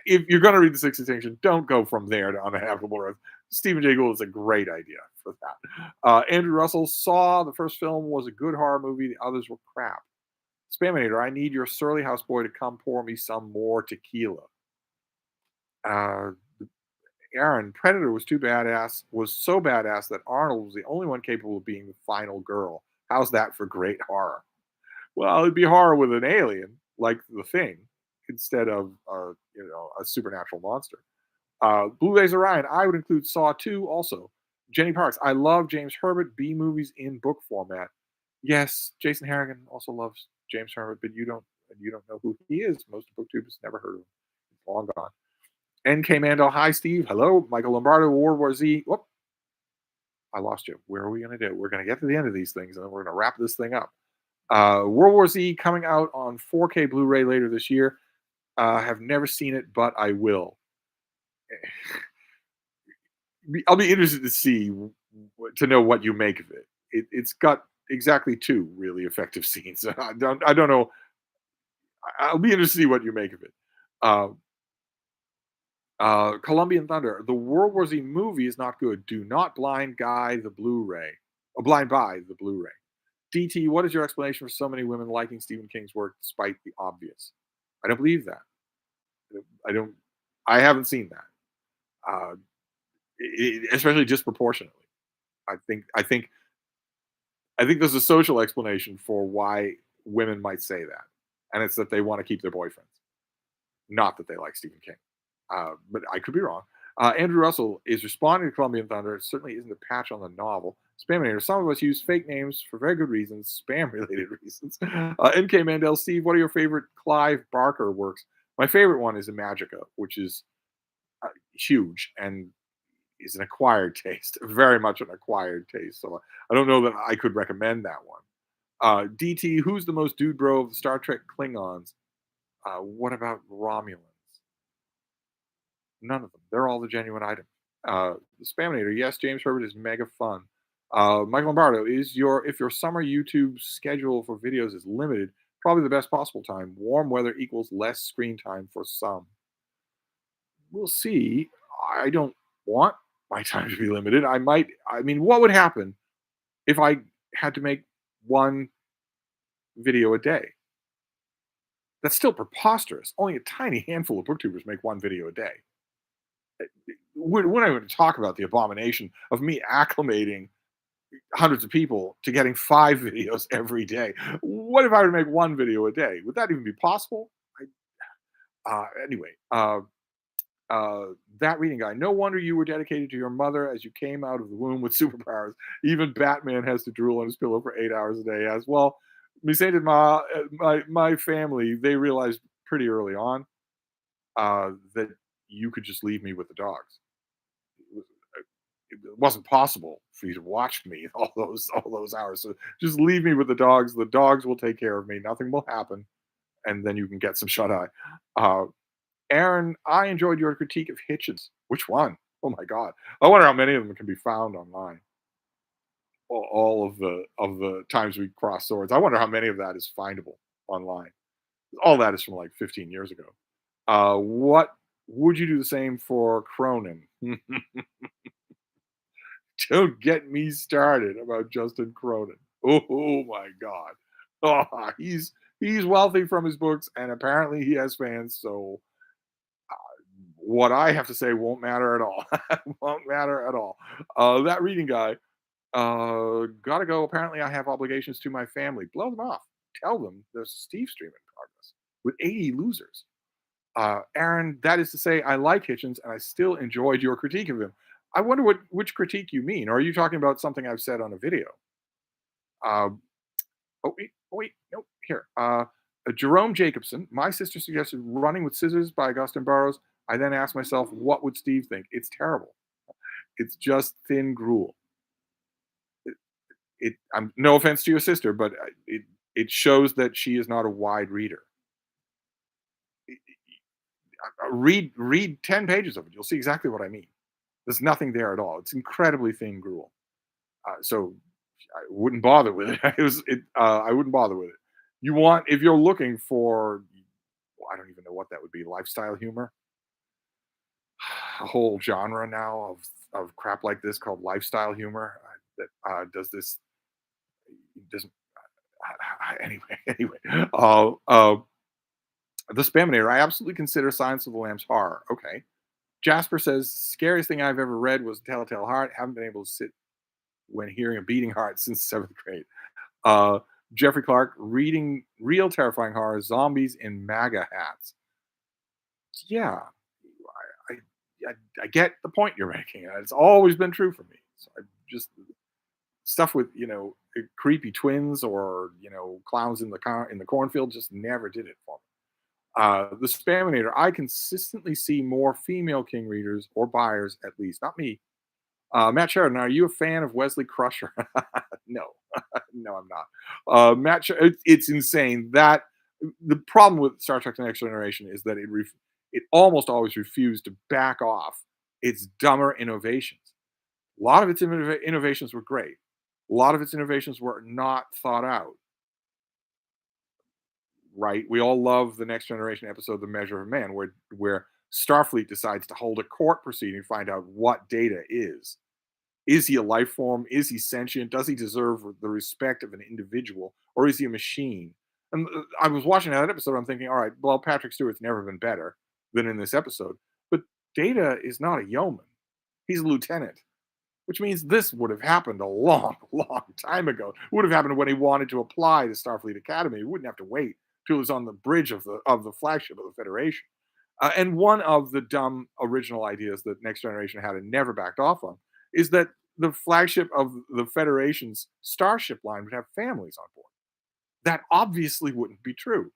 If you're going to read the Sixth Extinction, don't go from there to Uninhabitable Earth. Stephen Jay Gould is a great idea for that. Andrew Russell, Saw, the first film was a good horror movie. The others were crap. Spaminator, I need your surly houseboy to come pour me some more tequila. Uh, Aaron, Predator was so badass that Arnold was the only one capable of being the final girl. How's that for great horror? Well, it'd be horror with an alien, like The Thing, instead of a supernatural monster. Blue Laser Ryan, I would include Saw 2 also. Jenny Parks, I love James Herbert B movies in book format. Yes, Jason Harrigan also loves James Herbert, but you don't know who he is. Most of BookTube has never heard of him. He's long gone. NK Mandel, hi Steve. Hello. Michael Lombardo, World War Z. Whoop. I lost you. Where are we going to do? We're going to get to the end of these things and then we're going to wrap this thing up. World War Z coming out on 4K Blu-ray later this year. Have never seen it, but I will. I'll be interested to know what you make of it. It's got exactly 2 really effective scenes. I don't know. I'll be interested to see what you make of it. Colombian Thunder. The World War Z movie is not good. Do not blind buy the Blu-ray. DT, what is your explanation for so many women liking Stephen King's work despite the obvious? I don't believe that. I haven't seen that. Especially disproportionately. I think there's a social explanation for why women might say that, and it's that they want to keep their boyfriends, not that they like Stephen King. But I could be wrong. Andrew Russell is responding to Colombian Thunder. It certainly isn't a patch on the novel. Spaminator. Some of us use fake names for very good reasons, spam related reasons. NK Mandel, Steve, what are your favorite Clive Barker works? My favorite one is Imagica, which is huge and is an acquired taste, very much an acquired taste. So I don't know that I could recommend that one. DT, who's the most dude bro of the Star Trek Klingons? What about Romulans? None of them. They're all the genuine item. The Spaminator, yes, James Herbert is mega fun. Michael Lombardo, is your if your summer YouTube schedule for videos is limited, probably the best possible time. Warm weather equals less screen time for some. We'll see. I don't want my time to be limited. I mean, what would happen if I had to make one video a day? That's still preposterous. Only a tiny handful of booktubers make one video a day. We're not even to talk about the abomination of me acclimating hundreds of people to getting 5 videos every day. What if I were to make one video a day? Would that even be possible? Anyway, that reading guy. No wonder you were dedicated to your mother as you came out of the womb with superpowers. Even Batman has to drool on his pillow for 8 hours a day as well. Me saying to my family, they realized pretty early on that you could just leave me with the dogs. It wasn't possible for you to watch me all those hours. So just leave me with the dogs. The dogs will take care of me. Nothing will happen, and then you can get some shut eye. Uh, Aaron, I enjoyed your critique of Hitchens. Which one? Oh my God! I wonder how many of them can be found online. All of the times we cross swords. I wonder how many of that is findable online. All that is from like 15 years ago. What would you do the same for Cronin? Don't get me started about Justin Cronin. Oh my God. Oh, he's wealthy from his books, and apparently he has fans. So what I have to say won't matter at all. Won't matter at all. That reading guy, gotta go. Apparently, I have obligations to my family. Blow them off. Tell them there's a Steve stream in progress with 80 losers. Aaron, that is to say, I like Hitchens and I still enjoyed your critique of him. I wonder which critique you mean. Or are you talking about something I've said on a video? Uh, oh wait, nope. Here, Jerome Jacobson. My sister suggested Running with Scissors by Augustine Burroughs. I then asked myself, what would Steve think? It's terrible. It's just thin gruel. I'm no offense to your sister, but it shows that she is not a wide reader. Read 10 pages of it. You'll see exactly what I mean. There's nothing there at all. It's incredibly thin gruel. So I wouldn't bother with it. I wouldn't bother with it. You want if you're looking for, well, I don't even know what that would be. Lifestyle humor, a whole genre now of crap like this called lifestyle humor that does this doesn't anyway. The Spaminator. I absolutely consider Silence of the Lambs horror. Okay. Jasper says scariest thing I've ever read was Telltale Heart. Haven't been able to sit when hearing a beating heart since 7th grade. Uh, Jeffrey Clark reading real terrifying horror, zombies in MAGA hats. Yeah, I, I get the point you're making. It's always been true for me. So I just stuff with creepy twins or clowns in the cornfield just never did it for me. The Spaminator, I consistently see more female King readers or buyers, at least, not me. Matt Sheridan, are you a fan of Wesley Crusher? No, no, I'm not. It's insane that the problem with Star Trek: The Next Generation is that it almost always refused to back off its dumber innovations. A lot of its innovations were great. A lot of its innovations were not thought out. Right? We all love the Next Generation episode, "The Measure of Man," where Starfleet decides to hold a court proceeding to find out what Data is. Is he a life form? Is he sentient? Does he deserve the respect of an individual, or is he a machine? And I was watching that episode. I'm thinking, all right, well, Patrick Stewart's never been better than in this episode, but Data is not a yeoman; he's a lieutenant, which means this would have happened a long, long time ago. It would have happened when he wanted to apply to Starfleet Academy. He wouldn't have to wait till he was on the bridge of the flagship of the Federation. And one of the dumb original ideas that Next Generation had and never backed off on is that the flagship of the Federation's Starship line would have families on board. That obviously wouldn't be true.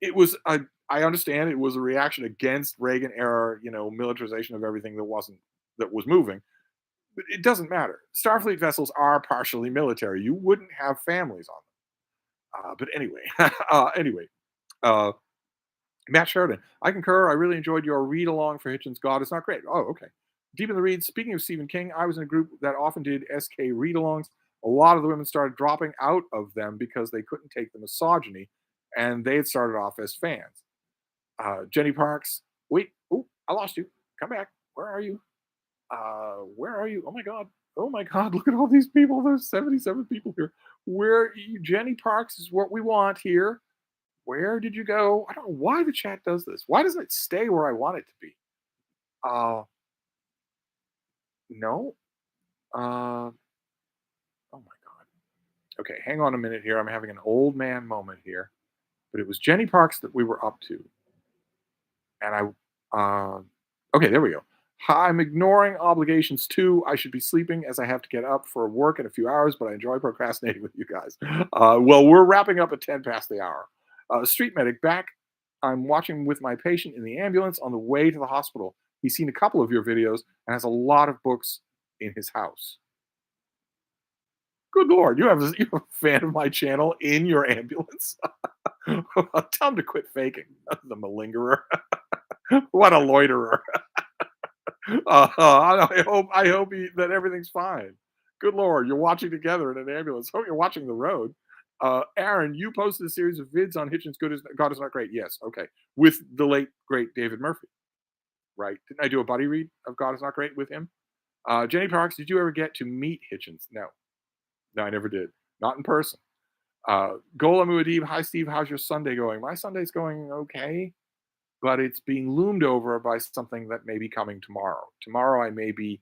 It was a I understand it was a reaction against Reagan era, militarization of everything that was moving, but it doesn't matter. Starfleet vessels are partially military. You wouldn't have families on them. But anyway, anyway, uh, Matt Sheridan, I concur. I really enjoyed your read along for Hitchens' God is Not Great. Oh, okay. Deep in the Read, speaking of Stephen King, I was in a group that often did SK read alongs. A lot of the women started dropping out of them because they couldn't take the misogyny, and they had started off as fans. Jenny Parks, wait, oh, I lost you. Come back. Where are you? Where are you? Oh my God. Oh my God. Look at all these people. There's 77 people here. Where are you? Jenny Parks is what we want here. Where did you go? I don't know why the chat does this. Why doesn't it stay where I want it to be? Uh, no. Oh my God. Okay, hang on a minute here. I'm having an old man moment here. But it was Jenny Parks that we were up to. And okay, there we go. I'm ignoring obligations too. I should be sleeping as I have to get up for work in a few hours, but I enjoy procrastinating with you guys. Well, we're wrapping up at 10 past the hour. Street medic back. I'm watching with my patient in the ambulance on the way to the hospital. He's seen a couple of your videos and has a lot of books in his house. Good Lord, you're a fan of my channel in your ambulance? Tell him to quit faking. The malingerer. What a loiterer. I hope that everything's fine. Good Lord, you're watching together in an ambulance. Hope you're watching the road. Aaron, you posted a series of vids on Hitchens' God is Not Great. Yes, okay. With the late, great David Murphy, right? Didn't I do a buddy read of God is Not Great with him? Jenny Parks, did you ever get to meet Hitchens? No. No, I never did. Not in person. Gola Muad'Dib, hi Steve, how's your Sunday going? My Sunday's going okay, but it's being loomed over by something that may be coming tomorrow. Tomorrow I may be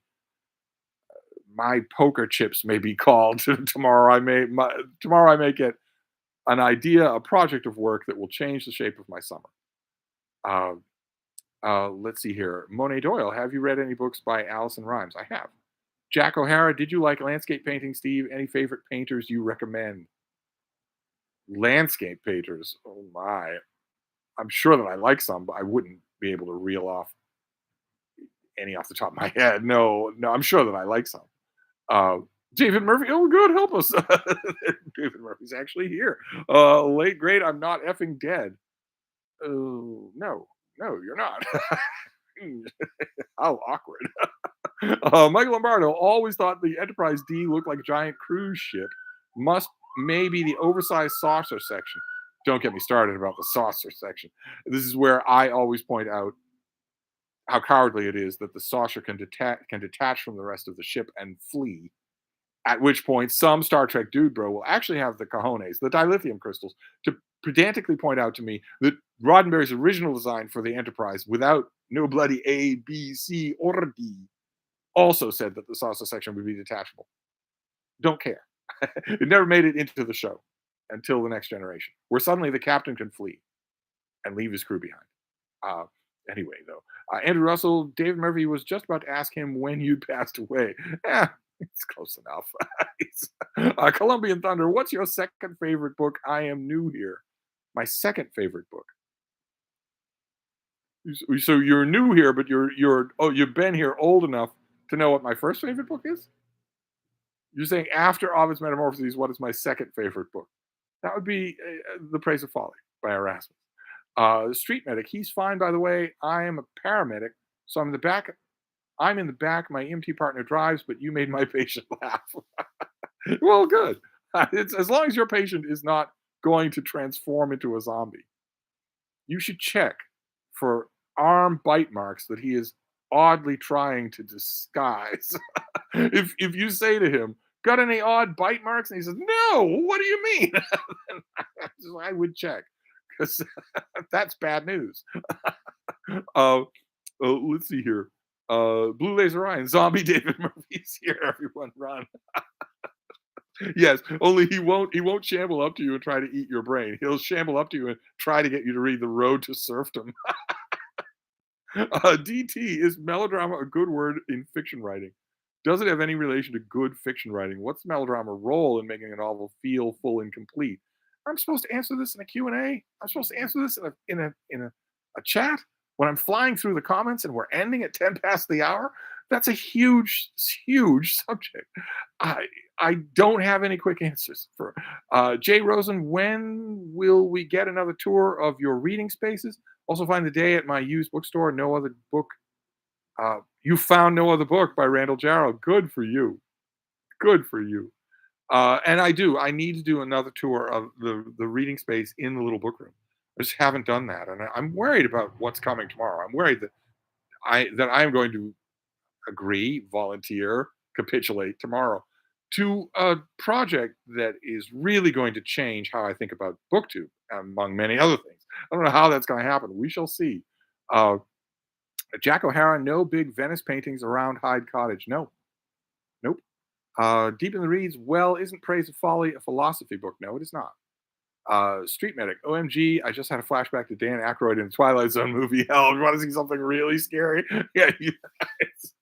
my poker chips may be called. Tomorrow I may get an idea, a project of work that will change the shape of my summer. Uh, let's see here. Monet Doyle, have you read any books by Allison Rhymes? I have. Jack O'Hara, did you like landscape painting, Steve? Any favorite painters you recommend? Landscape painters. Oh my. I'm sure that I like some, but I wouldn't be able to reel off any off the top of my head. No, no, I'm sure that I like some. Uh, David Murphy. Oh, good, help us. David Murphy's actually here. Late great. I'm not effing dead. Oh no, no, you're not. How awkward. Michael Lombardo always thought the Enterprise D looked like a giant cruise ship. Must maybe the oversized saucer section. Don't get me started about the saucer section. This is where I always point out how cowardly it is that the saucer can detach from the rest of the ship and flee. At which point, some Star Trek dude bro will actually have the cojones, the dilithium crystals, to pedantically point out to me that Roddenberry's original design for the Enterprise, without no bloody A, B, C, or D, also said that the saucer section would be detachable. Don't care. It never made it into the show until the Next Generation, where suddenly the captain can flee and leave his crew behind. Uh, anyway, though, Andrew Russell, David Murphy was just about to ask him when you'd passed away. Yeah, it's close enough. Colombian Thunder, what's your second favorite book? I am new here. My second favorite book. So you're new here, but you've been here old enough to know what my first favorite book is? You're saying after Ovid's Metamorphoses, what is my second favorite book? That would be The Praise of Folly by Erasmus. Street medic, he's fine, by the way. I am a paramedic, so I'm in the back. I'm in the back. My EMT partner drives, but you made my patient laugh. Well, good. It's as long as your patient is not going to transform into a zombie. You should check for arm bite marks that he is oddly trying to disguise. If you say to him, "Got any odd bite marks?" and he says, "No, what do you mean?" I would check, because that's bad news. Let's see here. Blue Laser Ryan, Zombie David Murphy's here. Everyone run. Yes, only he won't shamble up to you and try to eat your brain. He'll shamble up to you and try to get you to read The Road to Serfdom. DT, is melodrama a good word in fiction writing? Does it have any relation to good fiction writing? What's the melodrama role in making a novel feel full and complete? I'm supposed to answer this in a Q&A. I'm supposed to answer this in a chat when I'm flying through the comments and we're ending at 10 past the hour. That's a huge subject. I I don't have any quick answers for Jay Rosen. When will we get another tour of your reading spaces? Also, find the day at my used bookstore. No other book. You found no other book by Randall Jarrow. Good for you. Good for you. And I do. I need to do another tour of the reading space in the little book room. I just haven't done that, and I'm worried about what's coming tomorrow. I'm worried that I'm going to agree, volunteer, capitulate tomorrow to a project that is really going to change how I think about BookTube, among many other things. I don't know how that's going to happen. We shall see. Uh, Jack O'Hara, no big Venice paintings around Hyde Cottage. No, nope. Deep in the Reeds, well, isn't Praise of Folly a philosophy book? No, it is not. Street Medic, OMG, I just had a flashback to Dan Aykroyd in the Twilight Zone movie. Hell, you want to see something really scary? Yeah, you guys.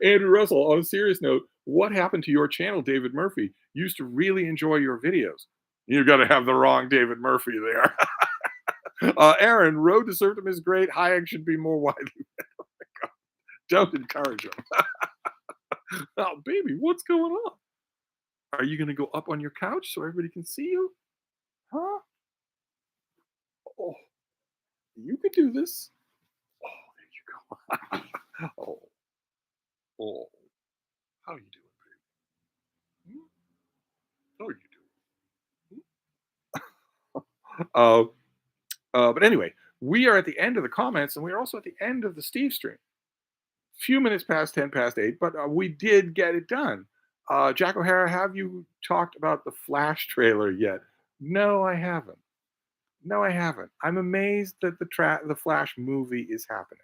Andrew Russell, on a serious note, what happened to your channel, David Murphy? Used to really enjoy your videos. You got to have the wrong David Murphy there. Aaron, Road to Serfdom is great. Hayek should be more widely. Don't encourage him. Oh, baby, what's going on? Are you going to go up on your couch so everybody can see you? Huh? Oh, you could do this. Oh, there you go. Oh, oh, how you doing, baby? Hmm? How are you doing? But anyway, we are at the end of the comments, and we are also at the end of the Steve stream. Few minutes past 10 past 8, but we did get it done. Jack O'Hara, have you talked about the Flash trailer yet? No, I haven't. No, I haven't. I'm amazed that the Flash movie is happening.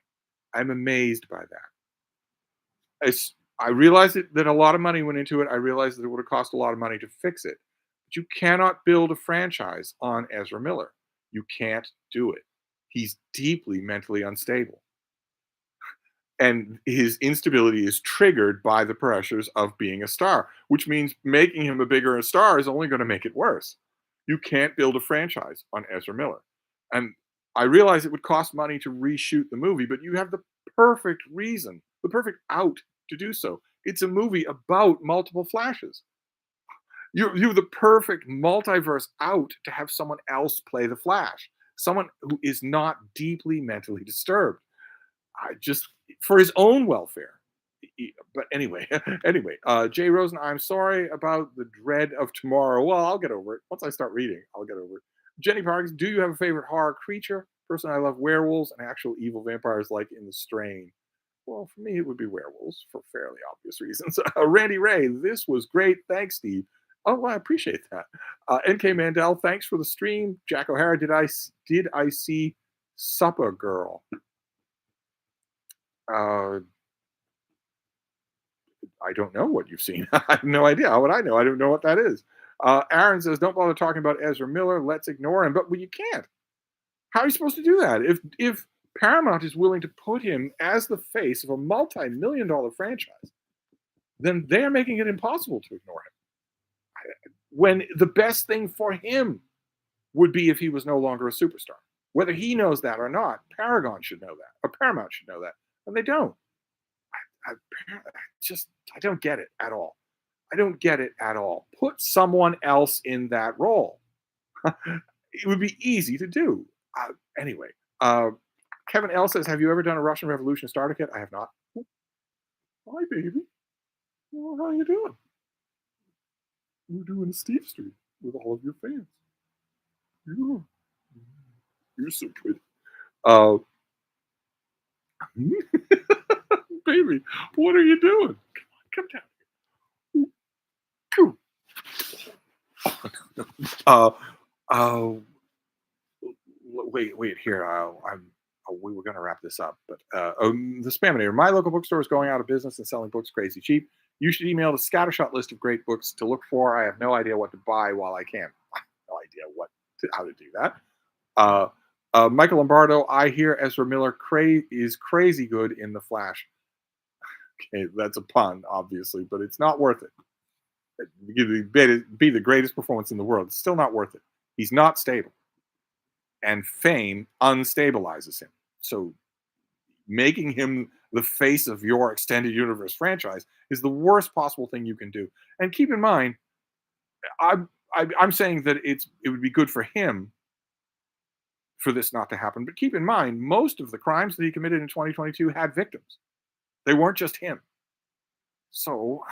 I'm amazed by that. I realized that a lot of money went into it. I realized that it would have cost a lot of money to fix it. But you cannot build a franchise on Ezra Miller. You can't do it. He's deeply mentally unstable. And his instability is triggered by the pressures of being a star, which means making him a bigger star is only going to make it worse. You can't build a franchise on Ezra Miller. And I realize it would cost money to reshoot the movie, but you have the perfect reason, the perfect out to do so. It's a movie about multiple flashes. You're the perfect multiverse out to have someone else play the Flash, someone who is not deeply mentally disturbed. I just for his own welfare. But anyway, Jay Rosen, I'm sorry about the dread of tomorrow. Well, I'll get over it. Once I start reading, I'll get over it. Jenny Parks, do you have a favorite horror creature? Personally, I love werewolves and actual evil vampires like in The Strain. Well, for me, it would be werewolves for fairly obvious reasons. Randy Ray, this was great. Thanks, Steve. Oh, well, I appreciate that. NK Mandel, thanks for the stream. Jack O'Hara, did I see Supper Girl? Uh, I don't know what you've seen. I have no idea. How would I know? I don't know what that is. Aaron says, "Don't bother talking about Ezra Miller. Let's ignore him." But you can't. How are you supposed to do that? If Paramount is willing to put him as the face of a multi-million-dollar franchise, then they are making it impossible to ignore him. When the best thing for him would be if he was no longer a superstar. Whether he knows that or not, Paragon should know that, or Paramount should know that, and they don't. I, I just I don't get it at all. I don't get it at all. Put someone else in that role. It would be easy to do. Anyway, Kevin L says, "Have you ever done a Russian Revolution starter kit?" I have not. Hi, baby. Well, how you doing? We're doing a Steve Street with all of your fans. Yeah. You're so pretty. Uh, baby, what are you doing? Come down. Uh, uh, wait here. We were going to wrap this up, but the Spaminator. My local bookstore is going out of business and selling books crazy cheap. You should email the scattershot list of great books to look for. I have no idea what to buy while I can. I have no idea how to do that. Michael Lombardo, I hear Ezra Miller is crazy good in The Flash. Okay, that's a pun, obviously, but it's not worth it. Be the greatest performance in the world. It's still not worth it. He's not stable, and fame unstabilizes him. So making him the face of your extended universe franchise is the worst possible thing you can do. And keep in mind, I'm saying that it would be good for him for this not to happen. But keep in mind, most of the crimes that he committed in 2022 had victims. They weren't just him. So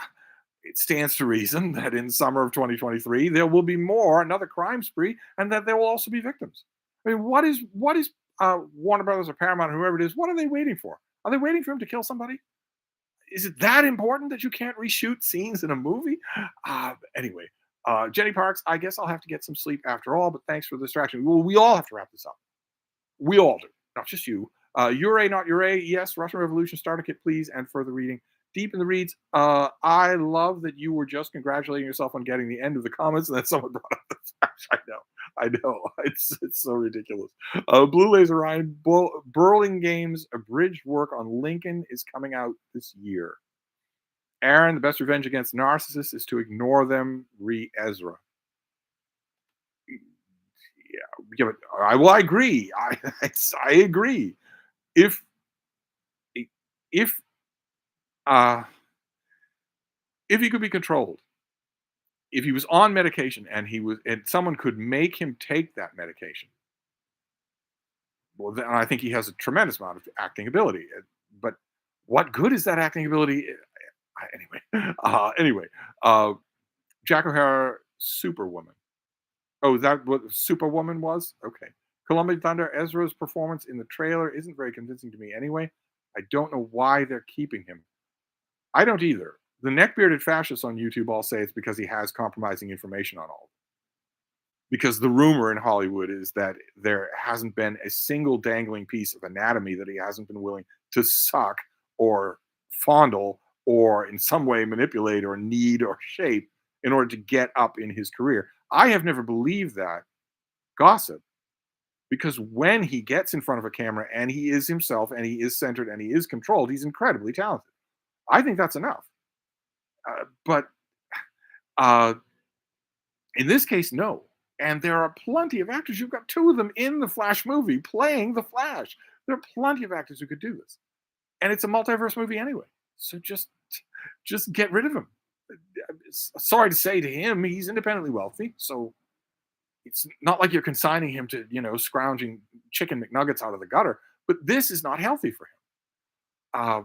it stands to reason that in summer of 2023 there will be another crime spree, and that there will also be victims. I mean, what is Warner Brothers or Paramount, whoever it is, what are they waiting for? Are they waiting for him to kill somebody? Is it that important that you can't reshoot scenes in a movie? Anyway, Jenny Parks, I guess I'll have to get some sleep after all. But thanks for the distraction. Well, we all have to wrap this up. We all do, not just you. Ure, not Ure. Yes, Russian Revolution starter kit, please, and further reading. Deep in the reads. I love that you were just congratulating yourself on getting the end of the comments, and then someone brought up the trash. I know. It's so ridiculous. Blue Laser Ryan, Burlingame abridged work on Lincoln is coming out this year. Aaron, the best revenge against narcissists is to ignore them. Re Ezra. Yeah, I agree. I agree. If if uh if he could be controlled, if he was on medication and someone could make him take that medication, well, then I think he has a tremendous amount of acting ability. But what good is that acting ability? Anyway, uh, Jack O'Hara, Superwoman. Oh, is that what Superwoman was? Okay. Columbia Thunder, Ezra's performance in the trailer isn't very convincing to me anyway. I don't know why they're keeping him. I don't either. The neck-bearded fascists on YouTube all say it's because he has compromising information on all. Because the rumor in Hollywood is that there hasn't been a single dangling piece of anatomy that he hasn't been willing to suck or fondle or in some way manipulate or knead or shape in order to get up in his career. I have never believed that gossip, because when he gets in front of a camera and he is himself and he is centered and he is controlled, he's incredibly talented. I think that's enough. But uh, in this case, no. And there are plenty of actors. You've got two of them in the Flash movie playing the Flash. There are plenty of actors who could do this, and it's a multiverse movie anyway. So just get rid of him. Sorry to say to him, he's independently wealthy, so it's not like you're consigning him to scrounging chicken McNuggets out of the gutter. But this is not healthy for him. Uh,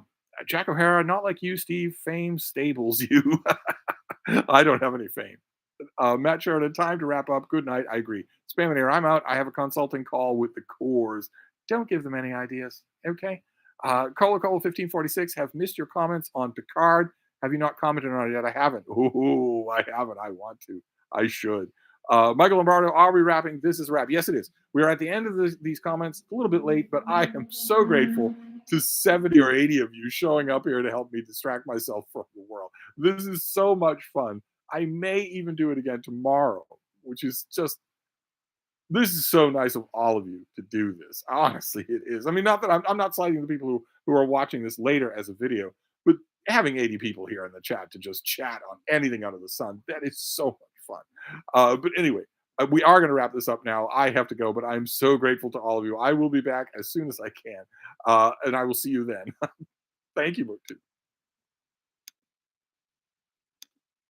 Jack O'Hara, not like you, Steve. Fame stables you. I don't have any fame. Matt Sheridan, time to wrap up. Good night. I agree. Spam and air. I'm out. I have a consulting call with the cores. Don't give them any ideas. Okay. Cola 1546. Have missed your comments on Picard. Have you not commented on it yet? I haven't. Ooh, I haven't. I want to. I should. Michael Lombardo, are we wrapping? This is a wrap. Yes, it is. We are at the end of these comments. A little bit late, but I am so grateful to 70 or 80 of you showing up here to help me distract myself from the world. This is so much fun. I may even do it again tomorrow, which is just, this is so nice of all of you to do this. Honestly, it is. I mean, not that I'm not slighting the people who are watching this later as a video, but having 80 people here in the chat to just chat on anything under the sun, that is so much fun. But anyway, we are going to wrap this up now. I have to go, but I'm so grateful to all of you. I will be back as soon as I can, and I will see you then. Thank you, BookTube.